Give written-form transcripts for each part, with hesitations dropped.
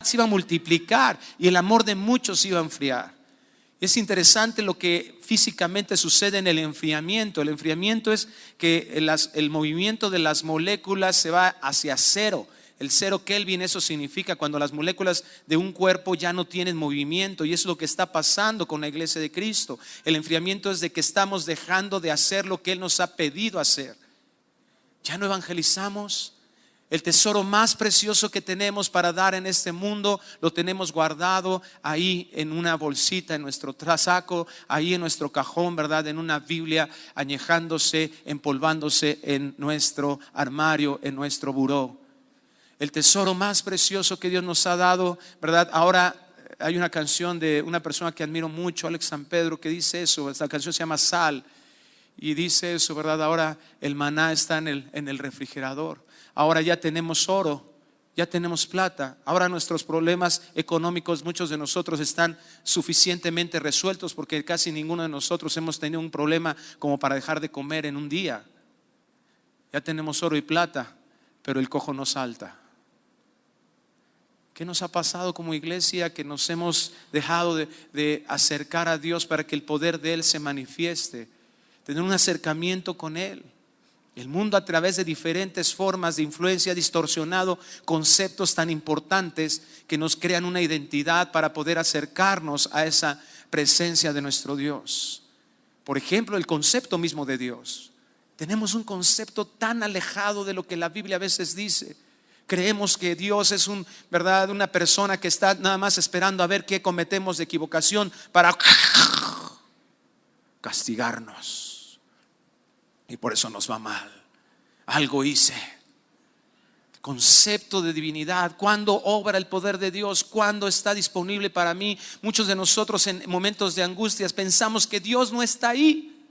se iba a multiplicar y el amor de muchos se iba a enfriar. Es interesante lo que físicamente sucede en el enfriamiento. El enfriamiento es que el movimiento de las moléculas se va hacia cero. El 0 Kelvin, eso significa cuando las moléculas de un cuerpo ya no tienen movimiento, y eso es lo que está pasando con la iglesia de Cristo. El enfriamiento es de que estamos dejando de hacer lo que Él nos ha pedido hacer. Ya no evangelizamos. El tesoro más precioso que tenemos para dar en este mundo lo tenemos guardado ahí en una bolsita, en nuestro saco, ahí en nuestro cajón, ¿verdad? En una Biblia, añejándose, empolvándose en nuestro armario, en nuestro buró. El tesoro más precioso que Dios nos ha dado, ¿verdad? Ahora hay una canción de una persona que admiro mucho, Alex San Pedro, que dice eso. Esta canción se llama Sal y dice eso, ¿verdad? Ahora el maná está en el refrigerador. Ahora ya tenemos oro, ya tenemos plata. Ahora nuestros problemas económicos, muchos de nosotros están suficientemente resueltos, porque casi ninguno de nosotros hemos tenido un problema como para dejar de comer en un día. Ya tenemos oro y plata, pero el cojo no salta. ¿Qué nos ha pasado como iglesia? Que nos hemos dejado de acercar a Dios para que el poder de Él se manifieste, tener un acercamiento con Él. El mundo, a través de diferentes formas de influencia, ha distorsionado conceptos tan importantes que nos crean una identidad para poder acercarnos a esa presencia de nuestro Dios. Por ejemplo, el concepto mismo de Dios. Tenemos un concepto tan alejado de lo que la Biblia a veces dice. Creemos que Dios es una persona que está nada más esperando a ver qué cometemos de equivocación para castigarnos. Y por eso nos va mal. Algo hice. El concepto de divinidad, ¿cuándo obra el poder de Dios? ¿Cuándo está disponible para mí? Muchos de nosotros en momentos de angustias pensamos que Dios no está ahí.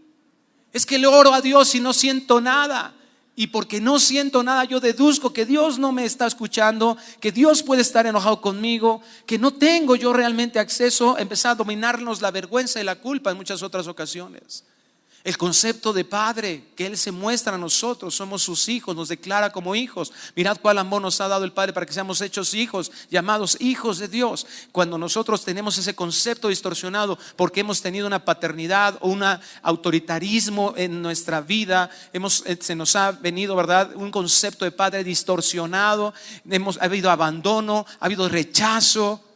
Es que le oro a Dios y no siento nada. Y porque no siento nada, yo deduzco que Dios no me está escuchando, que Dios puede estar enojado conmigo, que no tengo yo realmente acceso. Empezar a dominarnos la vergüenza y la culpa en muchas otras ocasiones. El concepto de Padre, que Él se muestra a nosotros, somos sus hijos, nos declara como hijos. Mirad cuál amor nos ha dado el Padre para que seamos hechos hijos, llamados hijos de Dios. Cuando nosotros tenemos ese concepto distorsionado porque hemos tenido una paternidad o un autoritarismo en nuestra vida, se nos ha venido, ¿verdad?, un concepto de Padre distorsionado. Ha habido abandono, ha habido rechazo.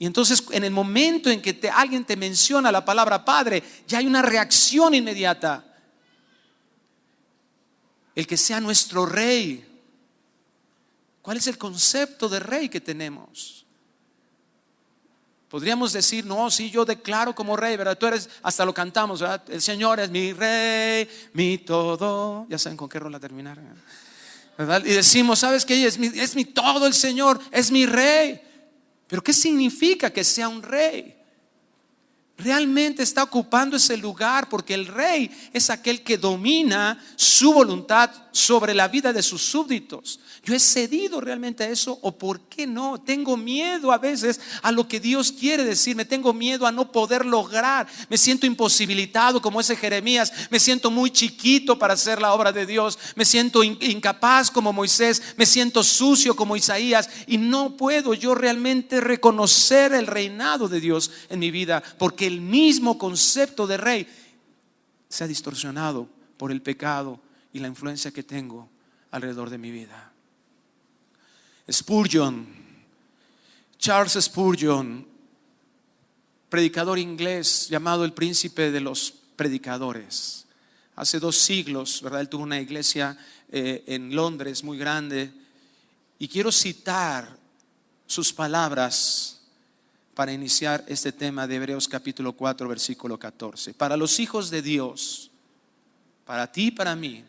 Y entonces en el momento en que alguien te menciona la palabra Padre, ya hay una reacción inmediata. El que sea nuestro Rey. ¿Cuál es el concepto de Rey que tenemos? Podríamos decir, no, sí, yo declaro como Rey, ¿verdad? Tú eres, hasta lo cantamos, ¿verdad? El Señor es mi Rey, mi todo. Ya saben con qué rola terminar, ¿verdad? Y decimos, ¿sabes qué? Es mi todo el Señor, es mi Rey. Pero ¿qué significa que sea un rey? Realmente está ocupando ese lugar porque el rey es aquel que domina su voluntad sobre la vida de sus súbditos. Yo he cedido realmente a eso, o por qué no, tengo miedo a veces a lo que Dios quiere decirme, tengo miedo a no poder lograr, me siento imposibilitado como ese Jeremías, me siento muy chiquito para hacer la obra de Dios, me siento incapaz como Moisés, me siento sucio como Isaías, y no puedo yo realmente reconocer el reinado de Dios en mi vida, porque el mismo concepto de rey se ha distorsionado por el pecado y la influencia que tengo alrededor de mi vida. Charles Spurgeon, predicador inglés llamado el príncipe de los predicadores. Hace 2 siglos, ¿verdad? Él tuvo una iglesia en Londres muy grande, y quiero citar sus palabras para iniciar este tema de Hebreos capítulo 4 versículo 14. Para los hijos de Dios, para ti y para mí,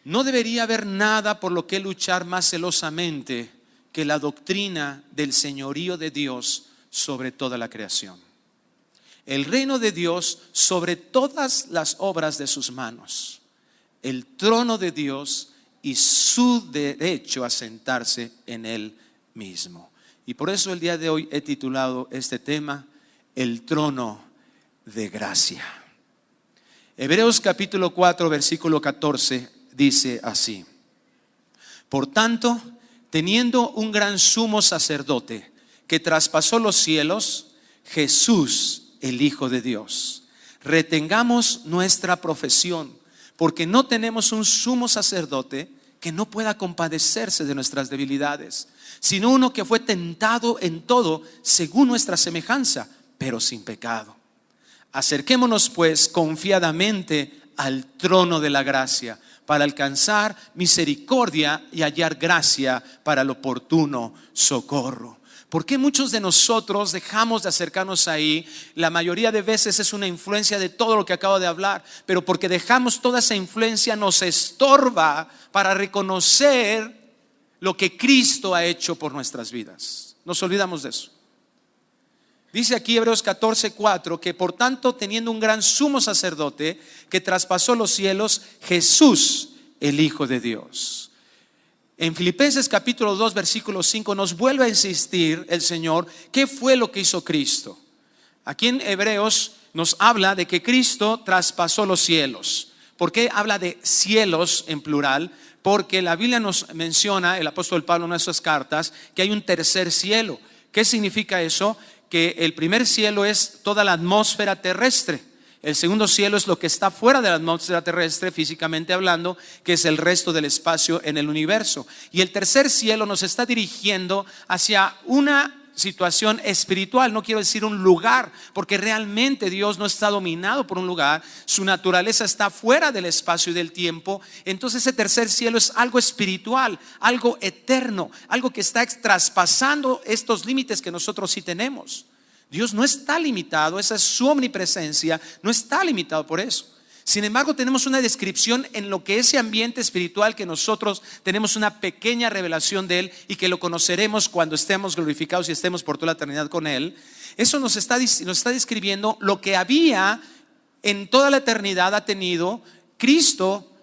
no debería haber nada por lo que luchar más celosamente que la doctrina del señorío de Dios sobre toda la creación. El reino de Dios sobre todas las obras de sus manos. El trono de Dios y su derecho a sentarse en él mismo. Y por eso el día de hoy he titulado este tema, el trono de gracia. Hebreos capítulo 4 versículo 14 dice así: por tanto, teniendo un gran sumo sacerdote que traspasó los cielos, Jesús, el Hijo de Dios. Retengamos nuestra profesión, porque no tenemos un sumo sacerdote que no pueda compadecerse de nuestras debilidades, sino uno que fue tentado en todo según nuestra semejanza, pero sin pecado. Acerquémonos pues confiadamente al trono de la gracia, para alcanzar misericordia y hallar gracia para el oportuno socorro. ¿Por qué muchos de nosotros dejamos de acercarnos ahí? La mayoría de veces es una influencia de todo lo que acabo de hablar, pero porque dejamos toda esa influencia nos estorba para reconocer lo que Cristo ha hecho por nuestras vidas. Nos olvidamos de eso. Dice aquí Hebreos 14:4 que por tanto, teniendo un gran sumo sacerdote que traspasó los cielos, Jesús, el Hijo de Dios. En Filipenses capítulo 2 versículo 5 nos vuelve a insistir el Señor qué fue lo que hizo Cristo. Aquí en Hebreos nos habla de que Cristo traspasó los cielos. ¿Por qué habla de cielos en plural? Porque la Biblia nos menciona, el apóstol Pablo en nuestras cartas, que hay un tercer cielo. ¿Qué significa eso? Que el primer cielo es toda la atmósfera terrestre. El segundo cielo es lo que está fuera de la atmósfera terrestre, físicamente hablando, que es el resto del espacio en el universo. Y el tercer cielo nos está dirigiendo hacia una situación espiritual. No quiero decir un lugar, porque realmente Dios no está dominado por un lugar. Su naturaleza está fuera del espacio y del tiempo. Entonces ese tercer cielo es algo espiritual, algo eterno, algo que está traspasando estos límites que nosotros sí tenemos. Dios no está limitado, esa es su omnipresencia, no está limitado por eso. Sin embargo, tenemos una descripción en lo que ese ambiente espiritual que nosotros tenemos una pequeña revelación de Él y que lo conoceremos cuando estemos glorificados y estemos por toda la eternidad con Él. Eso nos está describiendo lo que había en toda la eternidad ha tenido Cristo,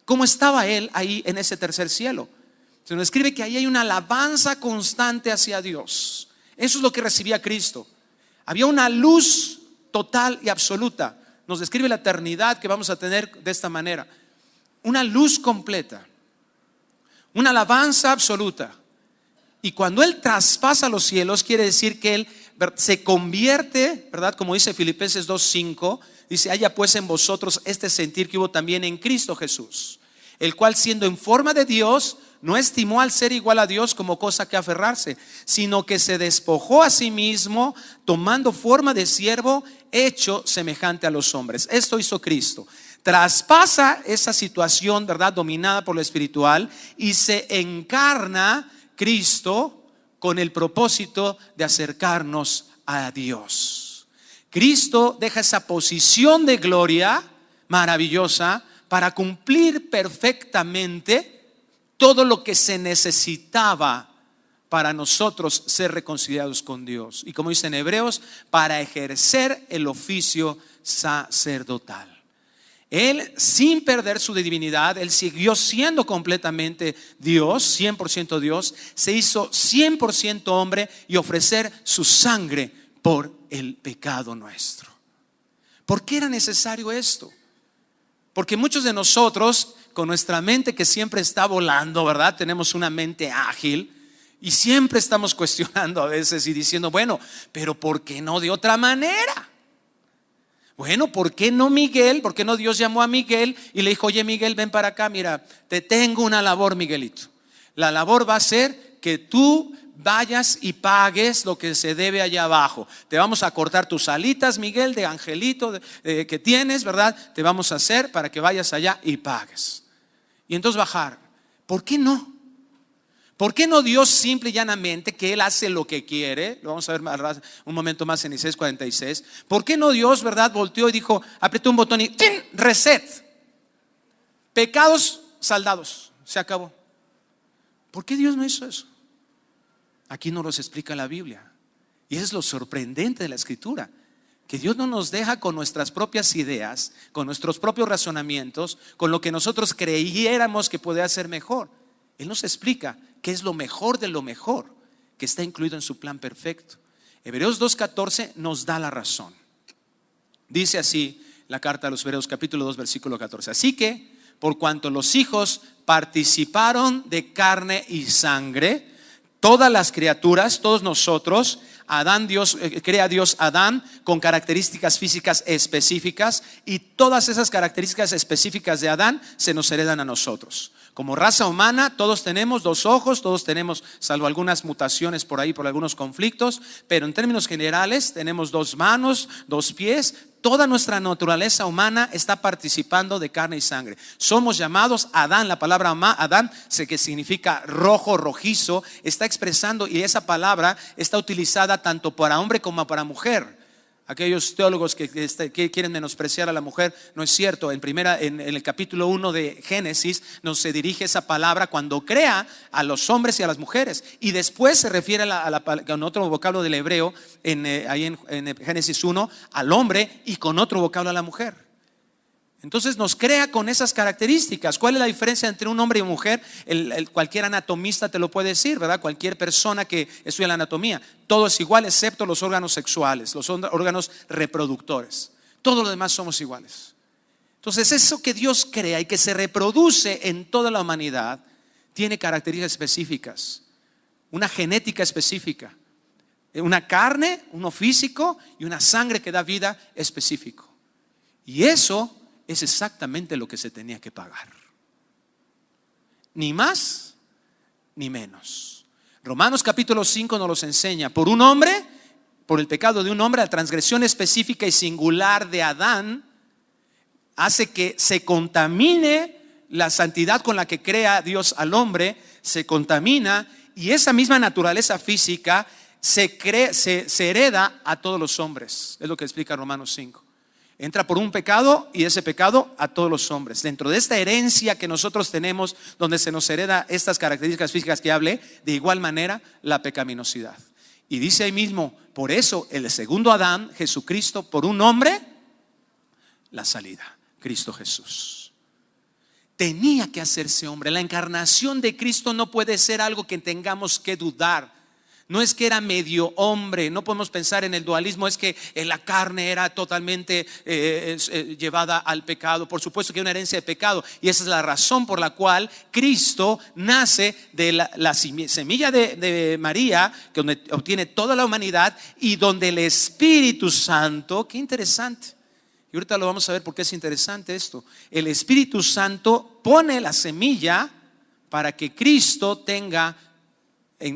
cómo estaba Él ahí en ese tercer cielo. Se nos describe que ahí hay una alabanza constante hacia Dios. Eso es lo que recibía Cristo. Había una luz total y absoluta. Nos describe la eternidad que vamos a tener de esta manera. Una luz completa, una alabanza absoluta. Y cuando Él traspasa los cielos, quiere decir que Él se convierte, ¿verdad? Como dice Filipenses 2:5, dice: haya pues en vosotros este sentir que hubo también en Cristo Jesús, el cual siendo en forma de Dios, no estimó al ser igual a Dios como cosa que aferrarse, sino que se despojó a sí mismo, tomando forma de siervo, hecho semejante a los hombres. Esto hizo Cristo. Traspasa esa situación, ¿verdad?, dominada por lo espiritual, y se encarna Cristo con el propósito de acercarnos a Dios. Cristo deja esa posición de gloria maravillosa para cumplir perfectamente todo lo que se necesitaba para nosotros ser reconciliados con Dios. Y como dice en Hebreos, para ejercer el oficio sacerdotal. Él, sin perder su divinidad, Él siguió siendo completamente Dios, 100% Dios. Se hizo 100% hombre y ofrecer su sangre por el pecado nuestro. ¿Por qué era necesario esto? Porque muchos de nosotros, con nuestra mente que siempre está volando, ¿verdad? Tenemos una mente ágil y siempre estamos cuestionando a veces y diciendo: bueno, pero ¿por qué no de otra manera? Bueno, ¿por qué no Miguel? ¿Por qué no Dios llamó a Miguel y le dijo: oye Miguel, ven para acá, mira, te tengo una labor, Miguelito. La labor va a ser que tú vayas y pagues lo que se debe allá abajo. Te vamos a cortar tus alitas, Miguel, de angelito que tienes, ¿verdad? Te vamos a hacer para que vayas allá y pagues. Y entonces bajar. ¿Por qué no? ¿Por qué no Dios simple y llanamente, que Él hace lo que quiere? Lo vamos a ver un momento más en Isaías 46. ¿Por qué no Dios, verdad, volteó y dijo, apretó un botón y ¡tin! Reset? Pecados saldados, se acabó. ¿Por qué Dios no hizo eso? Aquí no los explica la Biblia. Y eso es lo sorprendente de la Escritura, que Dios no nos deja con nuestras propias ideas, con nuestros propios razonamientos, con lo que nosotros creyéramos que podía ser mejor. Él nos explica qué es lo mejor de lo mejor, que está incluido en su plan perfecto. Hebreos 2:14 nos da la razón. Dice así la carta a los Hebreos capítulo 2 versículo 14: así que Por cuanto los hijos participaron de carne y sangre, todas las criaturas, todos nosotros, crea Dios a Adán con características físicas específicas, y todas esas características específicas de Adán se nos heredan a nosotros. Como raza humana, todos tenemos 2 ojos, todos tenemos, salvo algunas mutaciones por ahí, por algunos conflictos, pero en términos generales tenemos 2 manos, 2 pies. Toda nuestra naturaleza humana está participando de carne y sangre. Somos llamados Adán. La palabra Adán, que significa rojo, rojizo, está expresando, y esa palabra está utilizada tanto para hombre como para mujer. Aquellos teólogos que quieren menospreciar a la mujer, no es cierto. En el capítulo 1 de Génesis nos se dirige esa palabra cuando crea a los hombres y a las mujeres, y después se refiere con otro vocablo del hebreo ahí en Génesis 1 al hombre, y con otro vocablo a la mujer. Entonces nos crea con esas características. ¿Cuál es la diferencia entre un hombre y una mujer? Cualquier anatomista te lo puede decir, ¿verdad? Cualquier persona que estudia la anatomía. Todo es igual excepto los órganos sexuales, los órganos reproductores. Todo lo demás somos iguales. Entonces eso que Dios crea y que se reproduce en toda la humanidad tiene características específicas, una genética específica, una carne, uno físico, y una sangre que da vida específico. Y eso es exactamente lo que se tenía que pagar. Ni más ni menos. Romanos capítulo 5 nos los enseña. Por el pecado de un hombre, la transgresión específica y singular de Adán hace que se contamine la santidad con la que crea Dios al hombre, se contamina, y esa misma naturaleza física se hereda a todos los hombres. Es lo que explica Romanos 5. Entra por un pecado, y ese pecado a todos los hombres. Dentro de esta herencia que nosotros tenemos, donde se nos hereda estas características físicas que hablé, de igual manera la pecaminosidad. Y dice ahí mismo, por eso el segundo Adán, Jesucristo, por un hombre, la salida, Cristo Jesús. Tenía que hacerse hombre. La encarnación de Cristo no puede ser algo que tengamos que dudar. No es que era medio hombre, no podemos pensar en el dualismo, es que la carne era totalmente llevada al pecado. Por supuesto que hay una herencia de pecado, y esa es la razón por la cual Cristo nace de la semilla de María, que obtiene toda la humanidad, y donde el Espíritu Santo, qué interesante, y ahorita lo vamos a ver porque es interesante esto, el Espíritu Santo pone la semilla para que Cristo tenga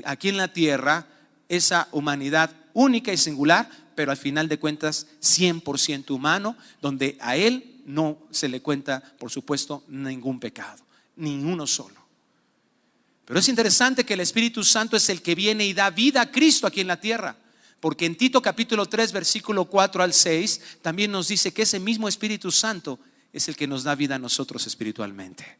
aquí en la tierra esa humanidad única y singular, pero al final de cuentas 100% humano, donde a Él no se le cuenta, por supuesto, ningún pecado, ni uno solo. Pero es interesante que el Espíritu Santo es el que viene y da vida a Cristo aquí en la tierra, porque en Tito capítulo 3 versículo 4 al 6 también nos dice que ese mismo Espíritu Santo es el que nos da vida a nosotros espiritualmente.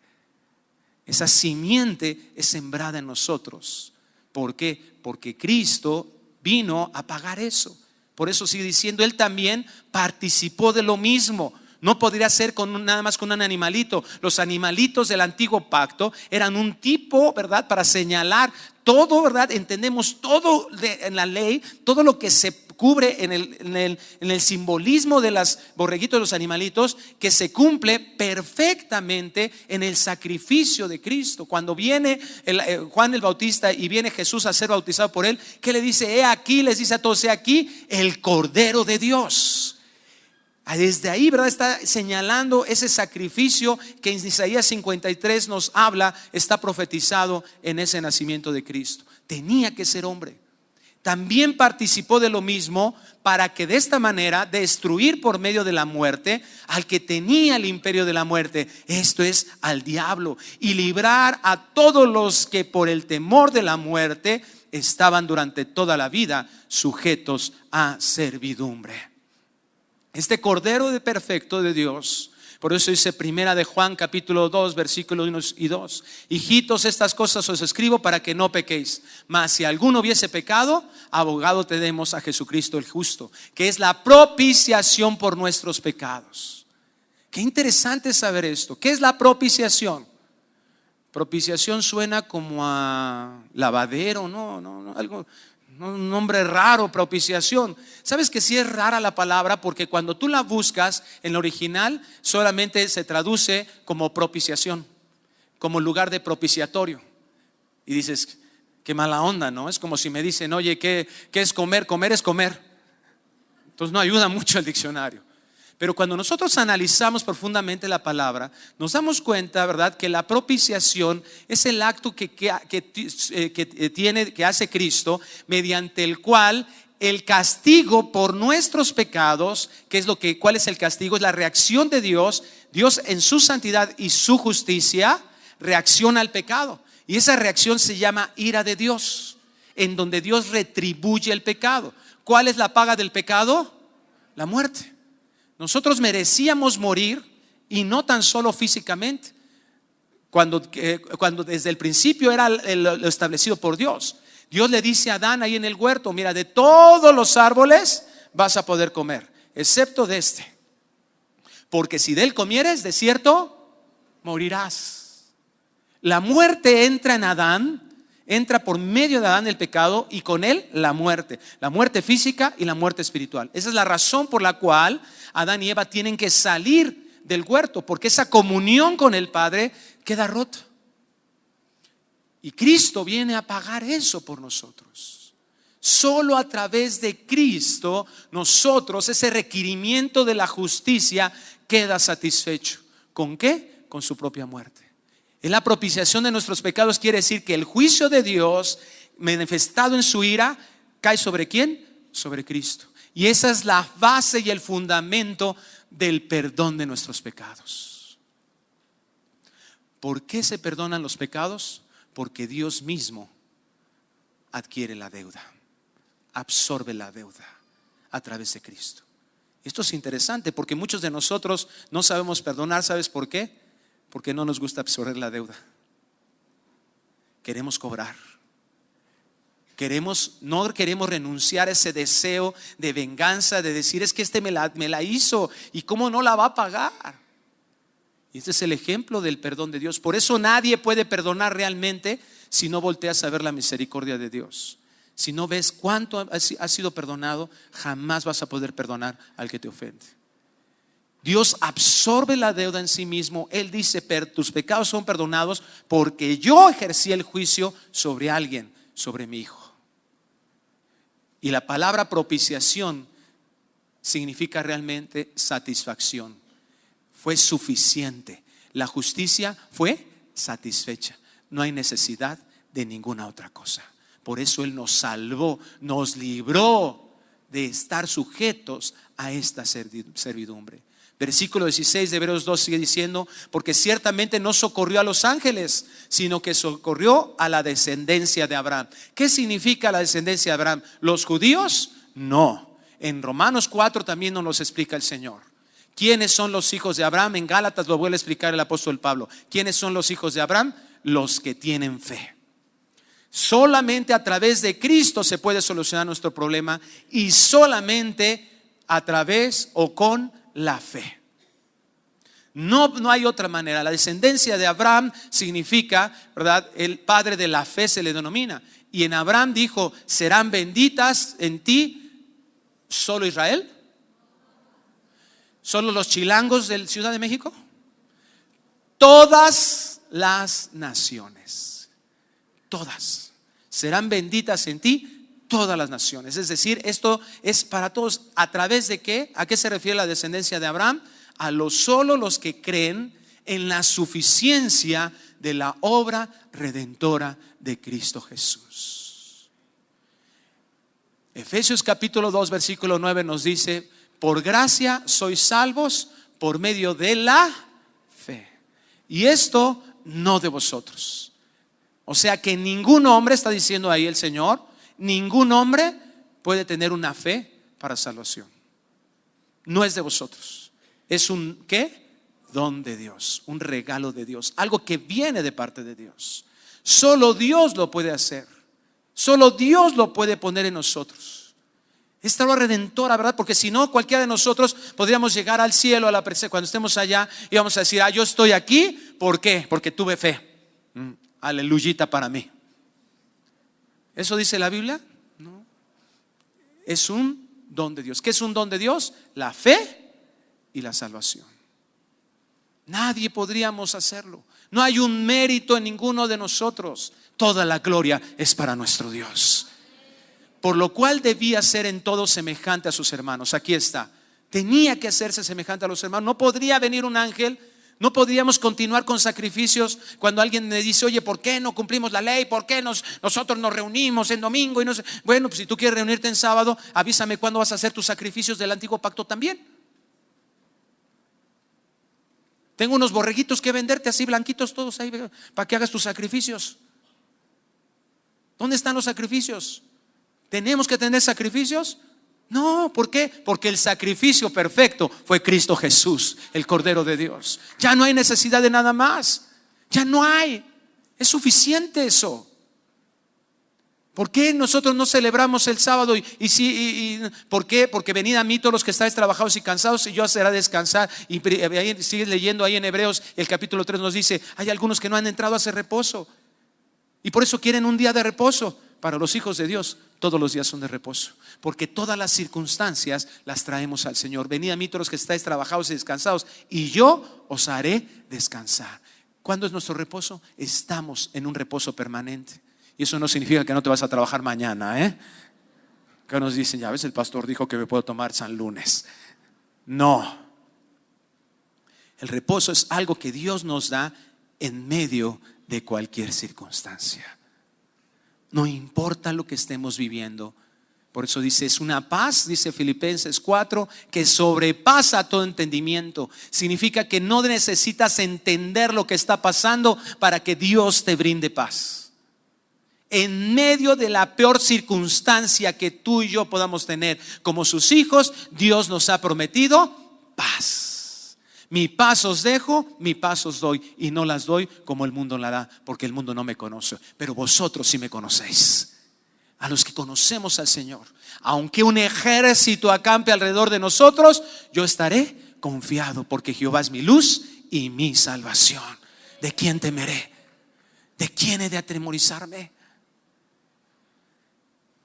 Esa simiente es sembrada en nosotros. ¿Por qué? Porque Cristo vino a pagar eso. Por eso sigue diciendo, Él también participó de lo mismo. No podría ser nada más con un animalito. Los animalitos del antiguo pacto eran un tipo, ¿verdad?, para señalar todo, ¿verdad? Entendemos todo en la ley, todo lo que se cubre en el simbolismo de los borreguitos, de los animalitos, que se cumple perfectamente en el sacrificio de Cristo. Cuando viene Juan el Bautista y viene Jesús a ser bautizado por él, ¿qué le dice? He aquí, les dice a todos, he aquí el Cordero de Dios. Desde ahí, ¿verdad?, está señalando ese sacrificio que en Isaías 53 nos habla, está profetizado en ese nacimiento de Cristo. Tenía que ser hombre. También participó de lo mismo para que de esta manera destruir por medio de la muerte al que tenía el imperio de la muerte, esto es, al diablo, y librar a todos los que por el temor de la muerte estaban durante toda la vida sujetos a servidumbre. Este Cordero de perfecto de Dios, por eso dice primera de Juan capítulo 2 versículos 1 y 2: hijitos, estas cosas os escribo para que no pequéis, mas si alguno hubiese pecado, abogado tenemos a Jesucristo el justo, que es la propiciación por nuestros pecados. Qué interesante saber esto. ¿Qué es la propiciación? Propiciación suena como a lavadero, algo, un nombre raro, propiciación. ¿Sabes que sí es rara la palabra? Porque cuando tú la buscas en el original solamente se traduce como propiciación, como lugar de propiciatorio. Y dices, qué mala onda, ¿no? Es como si me dicen, oye, ¿qué es comer? Comer es comer. Entonces no ayuda mucho el diccionario. Pero cuando nosotros analizamos profundamente la palabra, nos damos cuenta, ¿verdad?, que la propiciación es el acto que hace Cristo, mediante el cual el castigo por nuestros pecados, ¿cuál es el castigo? Es la reacción de Dios. Dios en su santidad y su justicia reacciona al pecado. Y esa reacción se llama ira de Dios, en donde Dios retribuye el pecado. ¿Cuál es la paga del pecado? La muerte. Nosotros merecíamos morir, y no tan solo físicamente, cuando desde el principio era lo establecido por Dios. Dios le dice a Adán ahí en el huerto, mira, de todos los árboles vas a poder comer, excepto de este, porque si de él comieres, de cierto morirás. La muerte entra en Adán, entra por medio de Adán el pecado, y con él la muerte física y la muerte espiritual. Esa es la razón por la cual Adán y Eva tienen que salir del huerto, porque esa comunión con el Padre queda rota. Y Cristo viene a pagar eso por nosotros. Solo a través de Cristo nosotros, ese requerimiento de la justicia queda satisfecho. ¿Con qué? Con su propia muerte. En la propiciación de nuestros pecados quiere decir que el juicio de Dios manifestado en su ira cae ¿sobre quién? Sobre Cristo. Y esa es la base y el fundamento del perdón de nuestros pecados. ¿Por qué se perdonan los pecados? Porque Dios mismo adquiere la deuda, absorbe la deuda a través de Cristo. Esto es interesante porque muchos de nosotros no sabemos perdonar. ¿Sabes por qué? Porque no nos gusta absorber la deuda. Queremos cobrar. No queremos renunciar a ese deseo de venganza, de decir, es que este me la hizo y cómo no la va a pagar. Y este es el ejemplo del perdón de Dios. Por eso nadie puede perdonar realmente si no volteas a ver la misericordia de Dios. Si no ves cuánto ha sido perdonado, jamás vas a poder perdonar al que te ofende. Dios absorbe la deuda en sí mismo. Él dice, tus pecados son perdonados porque yo ejercí el juicio sobre alguien, sobre mi hijo. Y la palabra propiciación significa realmente satisfacción. Fue suficiente. La justicia fue satisfecha. No hay necesidad de ninguna otra cosa. Por eso Él nos salvó, nos libró de estar sujetos a esta servidumbre. Versículo 16 de Hebreos 2 sigue diciendo, porque ciertamente no socorrió a los ángeles, sino que socorrió a la descendencia de Abraham. ¿Qué significa la descendencia de Abraham? ¿Los judíos? No. En Romanos 4 también nos los explica el Señor. ¿Quiénes son los hijos de Abraham? En Gálatas lo vuelve a explicar el apóstol Pablo. ¿Quiénes son los hijos de Abraham? Los que tienen fe. Solamente a través de Cristo se puede solucionar nuestro problema, y solamente a través o con la fe. No hay otra manera. La descendencia de Abraham significa, ¿verdad?, el padre de la fe se le denomina. Y en Abraham dijo, serán benditas en ti solo Israel, solo los chilangos de Ciudad de México, todas las naciones, todas serán benditas en ti. Todas las naciones. Es decir, esto es para todos. ¿A través de qué? ¿A qué se refiere la descendencia de Abraham? A solo los que creen en la suficiencia de la obra redentora de Cristo Jesús. Efesios capítulo 2 versículo 9 nos dice, por gracia sois salvos por medio de la fe. Y esto no de vosotros. O sea que ningún hombre, está diciendo ahí el Señor, ningún hombre puede tener una fe para salvación. No es de vosotros. Es un ¿qué? Don de Dios, un regalo de Dios, algo que viene de parte de Dios. Solo Dios lo puede hacer. Solo Dios lo puede poner en nosotros. Esta obra redentora, ¿verdad? Porque si no, cualquiera de nosotros podríamos llegar al cielo, a la presencia, cuando estemos allá, y vamos a decir, yo estoy aquí, ¿por qué? Porque tuve fe. aleluyita para mí. ¿Eso dice la Biblia? No. Es un don de Dios. ¿Qué es un don de Dios? La fe y la salvación. Nadie podríamos hacerlo. No hay un mérito en ninguno de nosotros. Toda la gloria es para nuestro Dios. Por lo cual debía ser en todo semejante a sus hermanos. Aquí está. Tenía que hacerse semejante a los hermanos. No podría venir un ángel. No podríamos continuar con sacrificios cuando alguien me dice: oye, ¿por qué no cumplimos la ley? ¿Por qué nosotros nos reunimos en domingo? Y no sé. Bueno, pues si tú quieres reunirte en sábado, avísame cuándo vas a hacer tus sacrificios del antiguo pacto también. Tengo unos borreguitos que venderte así blanquitos todos ahí para que hagas tus sacrificios. ¿Dónde están los sacrificios? ¿Tenemos que tener sacrificios? No, ¿por qué? Porque el sacrificio perfecto fue Cristo Jesús, el Cordero de Dios. Ya no hay necesidad de nada más. Ya no hay. Es suficiente eso. ¿Por qué nosotros no celebramos el sábado? ¿Por qué? Porque venid a mí todos los que estáis trabajados y cansados, y yo os haré descansar. Y sigues leyendo ahí en Hebreos, el capítulo 3 nos dice: hay algunos que no han entrado a ese reposo, y por eso quieren un día de reposo. Para los hijos de Dios, todos los días son de reposo, porque todas las circunstancias las traemos al Señor. Venid a mí todos los que estáis trabajados y descansados, y yo os haré descansar. ¿Cuándo es nuestro reposo? Estamos en un reposo permanente. Y eso no significa que no te vas a trabajar mañana, Que nos dicen: ya ves, el pastor dijo que me puedo tomar San Lunes. No. El reposo es algo que Dios nos da en medio de cualquier circunstancia. No importa lo que estemos viviendo. Por eso dice: es una paz, dice Filipenses 4, que sobrepasa todo entendimiento. Significa que no necesitas entender lo que está pasando para que Dios te brinde paz. En medio de la peor circunstancia que tú y yo podamos tener como sus hijos, Dios nos ha prometido paz. Mi paz os dejo, mi paz os doy, y no las doy como el mundo la da, porque el mundo no me conoce, pero vosotros sí me conocéis. A los que conocemos al Señor, aunque un ejército acampe alrededor de nosotros, yo estaré confiado, porque Jehová es mi luz y mi salvación. ¿De quién temeré? ¿De quién he de atemorizarme?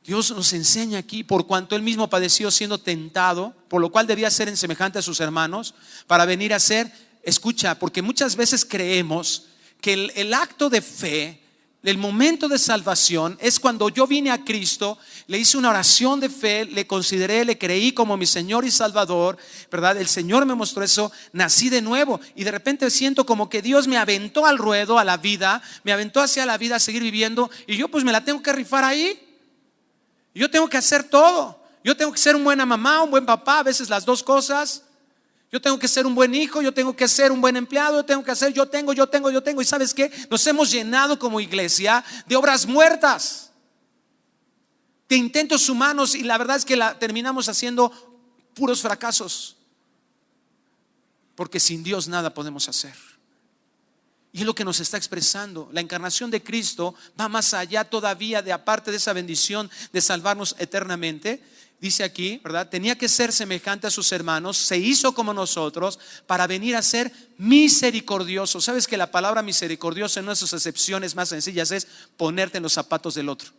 Dios nos enseña aquí: por cuanto él mismo padeció siendo tentado, por lo cual debía ser en semejante a sus hermanos, para venir a ser, escucha, porque muchas veces creemos que el acto de fe, el momento de salvación, es cuando yo vine a Cristo, le hice una oración de fe, le consideré, le creí como mi Señor y Salvador, ¿verdad? El Señor me mostró eso, nací de nuevo, y de repente siento como que Dios me aventó al ruedo, a la vida, me aventó hacia la vida a seguir viviendo, y yo pues me la tengo que rifar ahí. Yo tengo que hacer todo. Yo tengo que ser una buena mamá, un buen papá, a veces las dos cosas. Yo tengo que ser un buen hijo, yo tengo que ser un buen empleado, yo tengo. ¿Y sabes qué? Nos hemos llenado como iglesia de obras muertas, de intentos humanos, y la verdad es que terminamos haciendo puros fracasos, porque sin Dios nada podemos hacer. Y es lo que nos está expresando. La encarnación de Cristo va más allá todavía, de aparte de esa bendición de salvarnos eternamente. Dice aquí, ¿verdad? Tenía que ser semejante a sus hermanos, se hizo como nosotros para venir a ser misericordioso. ¿Sabes que la palabra misericordioso, en una de sus acepciones más sencillas, es ponerte en los zapatos del otro?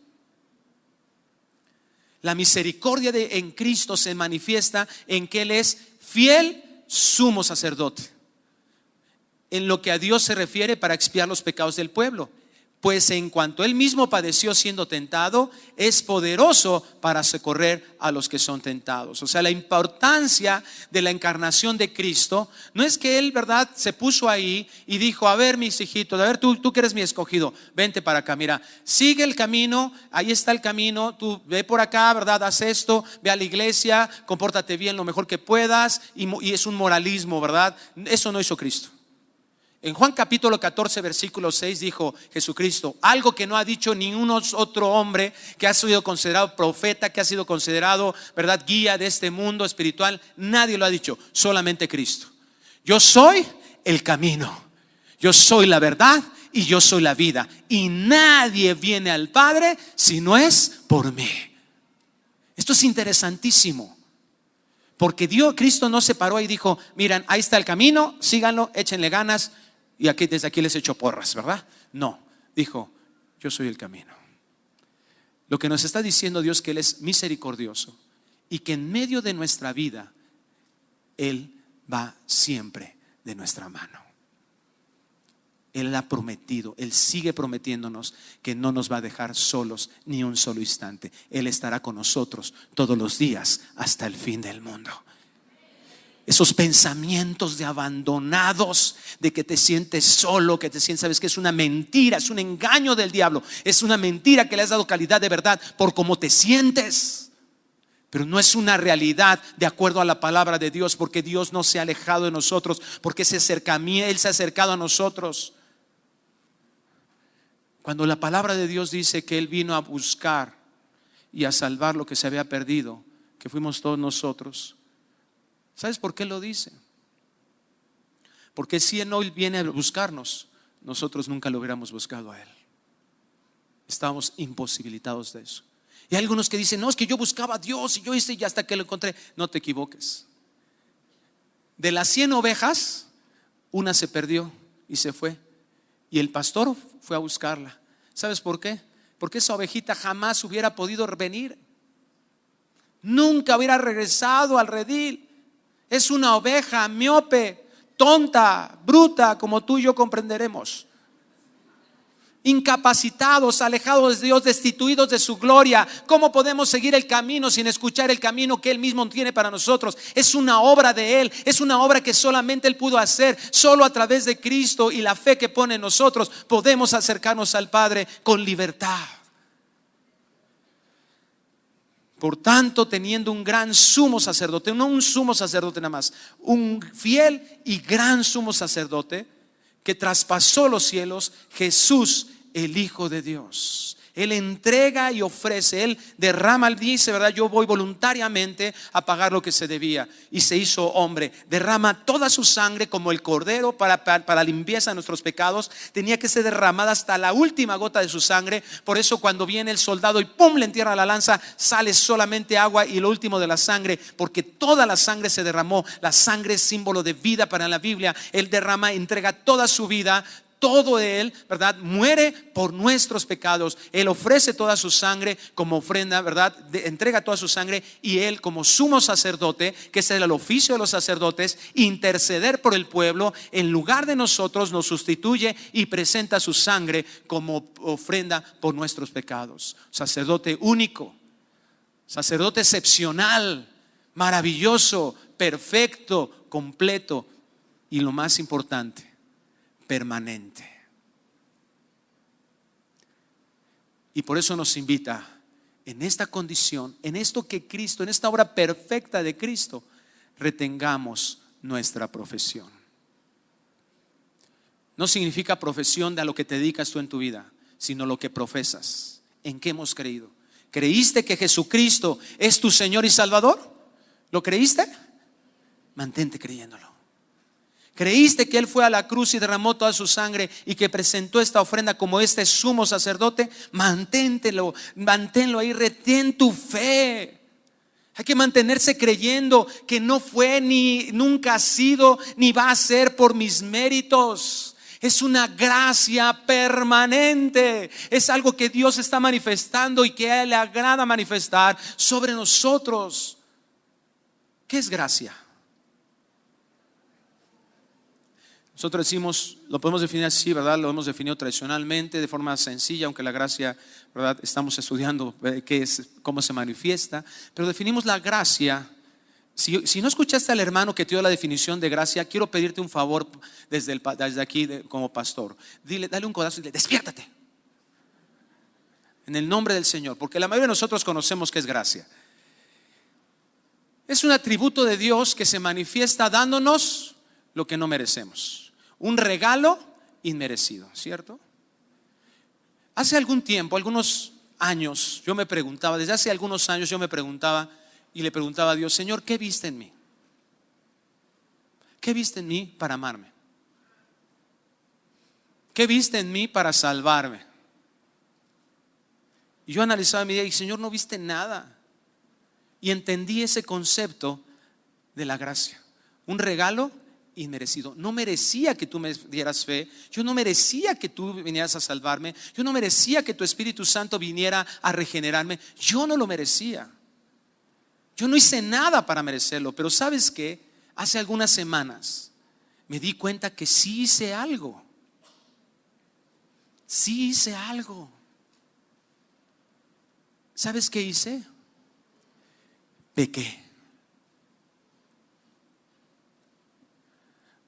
La misericordia en Cristo se manifiesta en que Él es fiel sumo sacerdote en lo que a Dios se refiere, para expiar los pecados del pueblo. Pues en cuanto Él mismo padeció siendo tentado, es poderoso para socorrer a los que son tentados. O sea, la importancia de la encarnación de Cristo no es que Él, ¿verdad?, se puso ahí y dijo: a ver, mis hijitos, a ver, tú que eres mi escogido, vente para acá, mira, sigue el camino, ahí está el camino, tú ve por acá, ¿verdad?, haz esto, ve a la iglesia, compórtate bien lo mejor que puedas, y es un moralismo, ¿verdad? Eso no hizo Cristo. En Juan capítulo 14 versículo 6 dijo Jesucristo algo que no ha dicho ningún otro hombre que ha sido considerado profeta, que ha sido considerado, ¿verdad?, guía de este mundo espiritual. Nadie lo ha dicho, solamente Cristo. Yo soy el camino, yo soy la verdad y yo soy la vida, y nadie viene al Padre si no es por mí. Esto es interesantísimo, porque Cristo no se paró y dijo: miren, ahí está el camino, síganlo, échenle ganas, y desde aquí les echo porras, ¿verdad? No, dijo: yo soy el camino. Lo que nos está diciendo Dios, que Él es misericordioso y que en medio de nuestra vida Él va siempre de nuestra mano. Él ha prometido, Él sigue prometiéndonos que no nos va a dejar solos ni un solo instante. Él estará con nosotros todos los días hasta el fin del mundo. Esos pensamientos de abandonados, de que te sientes solo, que te sientes, sabes que es una mentira, es un engaño del diablo, es una mentira que le has dado calidad de verdad por cómo te sientes. Pero no es una realidad de acuerdo a la palabra de Dios, porque Dios no se ha alejado de nosotros, porque Él se ha acercado a nosotros. Cuando la palabra de Dios dice que Él vino a buscar y a salvar lo que se había perdido, que fuimos todos nosotros, ¿sabes por qué lo dice? Porque si Él no viene a buscarnos, nosotros nunca lo hubiéramos buscado a Él. Estábamos imposibilitados de eso. Y hay algunos que dicen: no, es que yo buscaba a Dios y yo hice y hasta que lo encontré. No te equivoques. De las 100 ovejas, una se perdió y se fue. Y el pastor fue a buscarla. ¿Sabes por qué? Porque esa ovejita jamás hubiera podido venir. Nunca hubiera regresado al redil. Es una oveja miope, tonta, bruta, como tú y yo comprenderemos. Incapacitados, alejados de Dios, destituidos de su gloria. ¿Cómo podemos seguir el camino sin escuchar el camino que Él mismo tiene para nosotros? Es una obra de Él, es una obra que solamente Él pudo hacer. Solo a través de Cristo y la fe que pone en nosotros podemos acercarnos al Padre con libertad. Por tanto, teniendo un gran sumo sacerdote, no un sumo sacerdote nada más, un fiel y gran sumo sacerdote que traspasó los cielos, Jesús, el Hijo de Dios. Él entrega y ofrece, Él derrama, dice, ¿verdad? Yo voy voluntariamente a pagar lo que se debía. Y se hizo hombre, derrama toda su sangre como el cordero para limpieza de nuestros pecados. Tenía que ser derramada hasta la última gota de su sangre. Por eso cuando viene el soldado y ¡pum!, le entierra la lanza, sale solamente agua y lo último de la sangre, porque toda la sangre se derramó. La sangre es símbolo de vida para la Biblia. Él derrama, entrega toda su vida. Todo Él, ¿verdad? Muere por nuestros pecados. Él ofrece toda su sangre como ofrenda, ¿verdad? Entrega toda su sangre. Y Él, como sumo sacerdote, que es el oficio de los sacerdotes, interceder por el pueblo, en lugar de nosotros nos sustituye y presenta su sangre como ofrenda por nuestros pecados. Sacerdote único, sacerdote excepcional, maravilloso, perfecto, completo y lo más importante, permanente. Y por eso nos invita en esta condición, en esto que Cristo, en esta obra perfecta de Cristo, retengamos nuestra profesión. No significa profesión de a lo que te dedicas tú en tu vida, sino lo que profesas. ¿En qué hemos creído? ¿Creíste que Jesucristo es tu Señor y Salvador? ¿Lo creíste? Mantente creyéndolo. ¿Creíste que Él fue a la cruz y derramó toda su sangre y que presentó esta ofrenda como este sumo sacerdote? Manténlo ahí, retén tu fe. Hay que mantenerse creyendo que no fue, ni nunca ha sido, ni va a ser por mis méritos. Es una gracia permanente. Es algo que Dios está manifestando y que a Él le agrada manifestar sobre nosotros. ¿Qué es gracia? Nosotros decimos, lo podemos definir así, ¿verdad? Lo hemos definido tradicionalmente de forma sencilla, aunque la gracia, ¿verdad? Estamos estudiando qué es, cómo se manifiesta, pero definimos la gracia. Si no escuchaste al hermano que te dio la definición de gracia, quiero pedirte un favor desde aquí como pastor. Dale un codazo y dile: despiértate. En el nombre del Señor, porque la mayoría de nosotros conocemos qué es gracia. Es un atributo de Dios que se manifiesta dándonos lo que no merecemos. Un regalo inmerecido, ¿cierto? Hace algún tiempo, algunos años, desde hace algunos años yo me preguntaba y le preguntaba a Dios: Señor, ¿qué viste en mí? ¿Qué viste en mí para amarme? ¿Qué viste en mí para salvarme? Y yo analizaba mi vida y: Señor, no viste nada. Y entendí ese concepto de la gracia. Un regalo inmerecido. No merecía que tú me dieras fe. Yo no merecía que tú vinieras a salvarme. Yo no merecía que tu Espíritu Santo viniera a regenerarme. Yo no lo merecía. Yo no hice nada para merecerlo. Pero ¿sabes qué? Hace algunas semanas me di cuenta que sí hice algo. Sí hice algo. ¿Sabes qué hice? Pequé.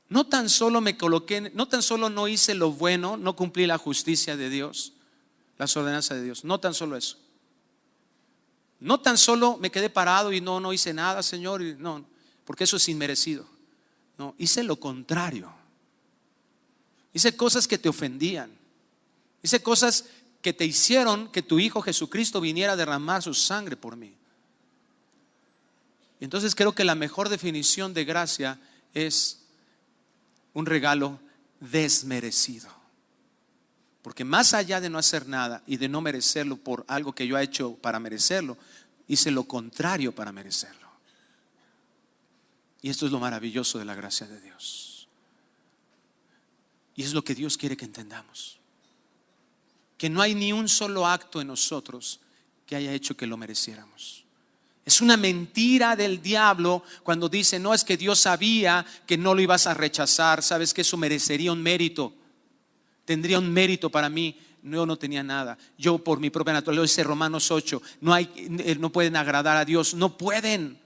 No tan solo me coloqué, no tan solo no hice lo bueno, no cumplí la justicia de Dios, las ordenanzas de Dios, no tan solo eso. No tan solo me quedé parado y no hice nada, Señor, no, porque eso es inmerecido. No, hice lo contrario. Hice cosas que te ofendían. Hice cosas que te hicieron que tu Hijo Jesucristo viniera a derramar su sangre por mí. Y entonces creo que la mejor definición de gracia es un regalo desmerecido. Porque más allá de no hacer nada y de no merecerlo por algo que yo he hecho para merecerlo, hice lo contrario para merecerlo. Y esto es lo maravilloso de la gracia de Dios. Y es lo que Dios quiere que entendamos. Que no hay ni un solo acto en nosotros que haya hecho que lo mereciéramos. Es una mentira del diablo cuando dice, no, es que Dios sabía que no lo ibas a rechazar. Sabes que eso merecería un mérito. Tendría un mérito para mí. Yo no tenía nada. Yo por mi propia naturaleza, dice Romanos 8, no pueden agradar a Dios. No pueden.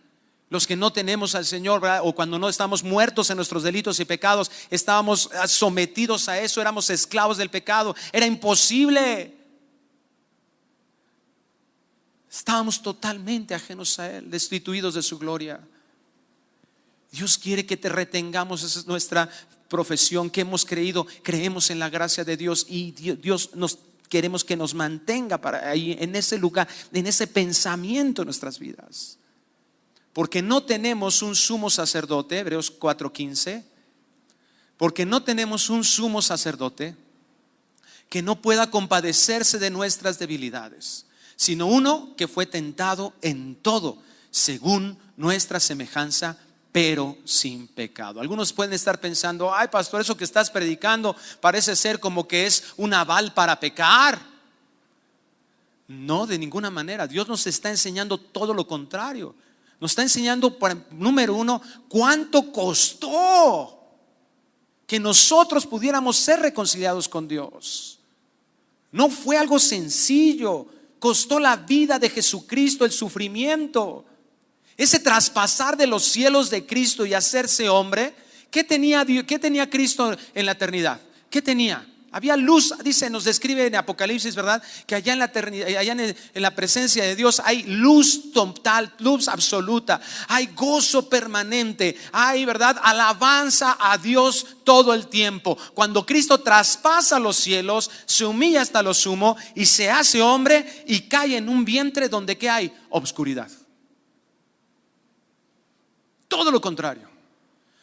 Los que no tenemos al Señor, ¿verdad? O cuando no estamos muertos en nuestros delitos y pecados, estábamos sometidos a eso, éramos esclavos del pecado. Era imposible. Estábamos totalmente ajenos a Él, destituidos de su gloria. Dios quiere que te retengamos. Esa es nuestra profesión, que hemos creído, creemos en la gracia de Dios, y Dios queremos que nos mantenga para ahí, en ese lugar, en ese pensamiento en nuestras vidas. Porque no tenemos un sumo sacerdote, Hebreos 4:15, porque no tenemos un sumo sacerdote que no pueda compadecerse de nuestras debilidades, sino uno que fue tentado en todo, según nuestra semejanza, pero sin pecado. Algunos pueden estar pensando, ay pastor, eso que estás predicando parece ser como que es un aval para pecar. No, de ninguna manera. Dios nos está enseñando todo lo contrario. Nos está enseñando, número uno, cuánto costó que nosotros pudiéramos ser reconciliados con Dios. No fue algo sencillo. Costó la vida de Jesucristo, el sufrimiento, ese traspasar de los cielos de Cristo y hacerse hombre. ¿Qué tenía Cristo en la eternidad? ¿Qué tenía? Había luz, dice, nos describe en Apocalipsis, ¿verdad? Que allá en la eternidad, allá en la presencia de Dios hay luz total, luz absoluta, hay gozo permanente, hay, ¿verdad?, alabanza a Dios todo el tiempo. Cuando Cristo traspasa los cielos, se humilla hasta lo sumo y se hace hombre y cae en un vientre donde ¿qué hay? Obscuridad. Todo lo contrario.